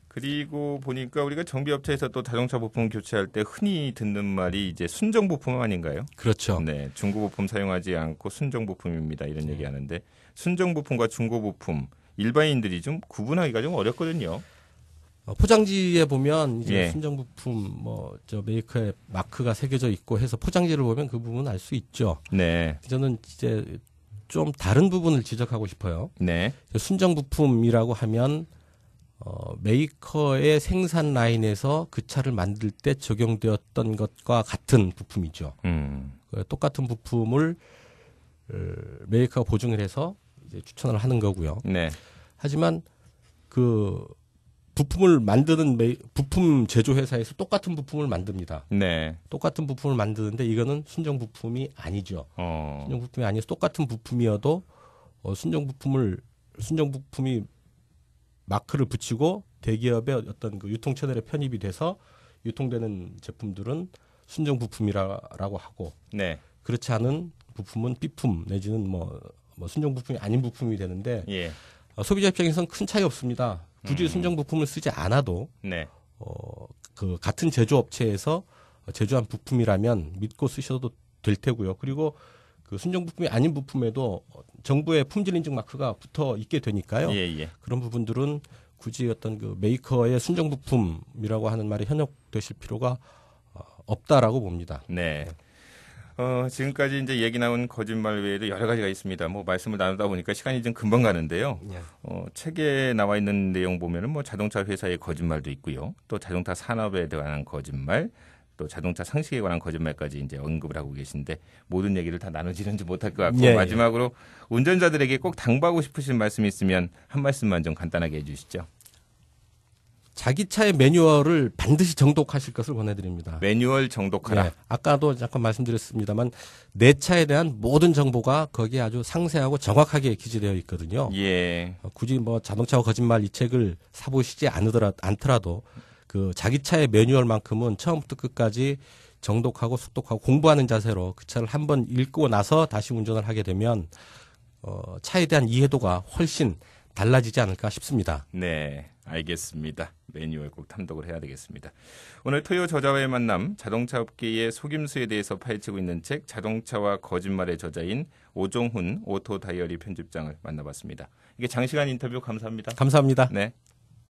[SPEAKER 1] 그리고 보니까 우리가 정비업체에서 또 자동차 부품 교체할 때 흔히 듣는 말이 이제 순정 부품 아닌가요?
[SPEAKER 2] 그렇죠.
[SPEAKER 1] 네. 중고 부품 사용하지 않고 순정 부품입니다. 이런 얘기하는데 순정 부품과 중고 부품 일반인들이 좀 구분하기가 좀 어렵거든요.
[SPEAKER 2] 포장지에 보면 이제
[SPEAKER 1] 예.
[SPEAKER 2] 순정 부품 메이커의 마크가 새겨져 있고 해서 포장지를 보면 그 부분은 알 수 있죠.
[SPEAKER 1] 네.
[SPEAKER 2] 저는 이제 좀 다른 부분을 지적하고 싶어요.
[SPEAKER 1] 네.
[SPEAKER 2] 순정 부품이라고 하면 메이커의 생산 라인에서 그 차를 만들 때 적용되었던 것과 같은 부품이죠. 똑같은 부품을 메이커가 보증을 해서 이제 추천을 하는 거고요.
[SPEAKER 1] 네.
[SPEAKER 2] 하지만 그 부품을 만드는 부품 제조 회사에서 똑같은 부품을 만듭니다.
[SPEAKER 1] 네.
[SPEAKER 2] 똑같은 부품을 만드는데 이거는 순정 부품이 아니죠. 순정 부품이 아니어서 똑같은 부품이어도 순정 부품이 마크를 붙이고 대기업의 어떤 그 유통 채널에 편입이 돼서 유통되는 제품들은 순정 부품이라고 하고
[SPEAKER 1] 네.
[SPEAKER 2] 그렇지 않은 부품은 B품 내지는 뭐 순정 부품이 아닌 부품이 되는데
[SPEAKER 1] 예.
[SPEAKER 2] 소비자 입장에서는 큰 차이 없습니다. 굳이 순정 부품을 쓰지 않아도
[SPEAKER 1] 네.
[SPEAKER 2] 그 같은 제조업체에서 제조한 부품이라면 믿고 쓰셔도 될 테고요. 그리고 그 순정 부품이 아닌 부품에도 정부의 품질 인증 마크가 붙어 있게 되니까요.
[SPEAKER 1] 예.
[SPEAKER 2] 그런 부분들은 굳이 어떤 그 메이커의 순정 부품이라고 하는 말이 현혹되실 필요가 없다라고 봅니다.
[SPEAKER 1] 네. 지금까지 이제 얘기 나온 거짓말 외에도 여러 가지가 있습니다. 뭐 말씀을 나누다 보니까 시간이 좀 금방 가는데요.
[SPEAKER 2] 예.
[SPEAKER 1] 책에 나와 있는 내용 보면은 뭐 자동차 회사의 거짓말도 있고요. 또 자동차 산업에 관한 거짓말, 또 자동차 상식에 관한 거짓말까지 이제 언급을 하고 계신데 모든 얘기를 다 나누지는지 못할 것 같고 마지막으로 운전자들에게 꼭 당부하고 싶으신 말씀이 있으면 한 말씀만 좀 간단하게 해주시죠.
[SPEAKER 2] 자기 차의 매뉴얼을 반드시 정독하실 것을 권해드립니다.
[SPEAKER 1] 매뉴얼 정독하라.
[SPEAKER 2] 네, 아까도 잠깐 말씀드렸습니다만 내 차에 대한 모든 정보가 거기에 아주 상세하고 정확하게 기재되어 있거든요.
[SPEAKER 1] 예.
[SPEAKER 2] 굳이 뭐 자동차와 거짓말 이 책을 사보시지 않더라도 그 자기 차의 매뉴얼만큼은 처음부터 끝까지 정독하고 숙독하고 공부하는 자세로 그 차를 한번 읽고 나서 다시 운전을 하게 되면 차에 대한 이해도가 훨씬 달라지지 않을까 싶습니다.
[SPEAKER 1] 네, 알겠습니다. 매뉴얼 꼭 탐독을 해야 되겠습니다. 오늘 토요 저자와의 만남, 자동차 업계의 속임수에 대해서 파헤치고 있는 책 자동차와 거짓말의 저자인 오종훈 오토 다이어리 편집장을 만나봤습니다. 이게 장시간 인터뷰 감사합니다.
[SPEAKER 2] 감사합니다.
[SPEAKER 1] 네.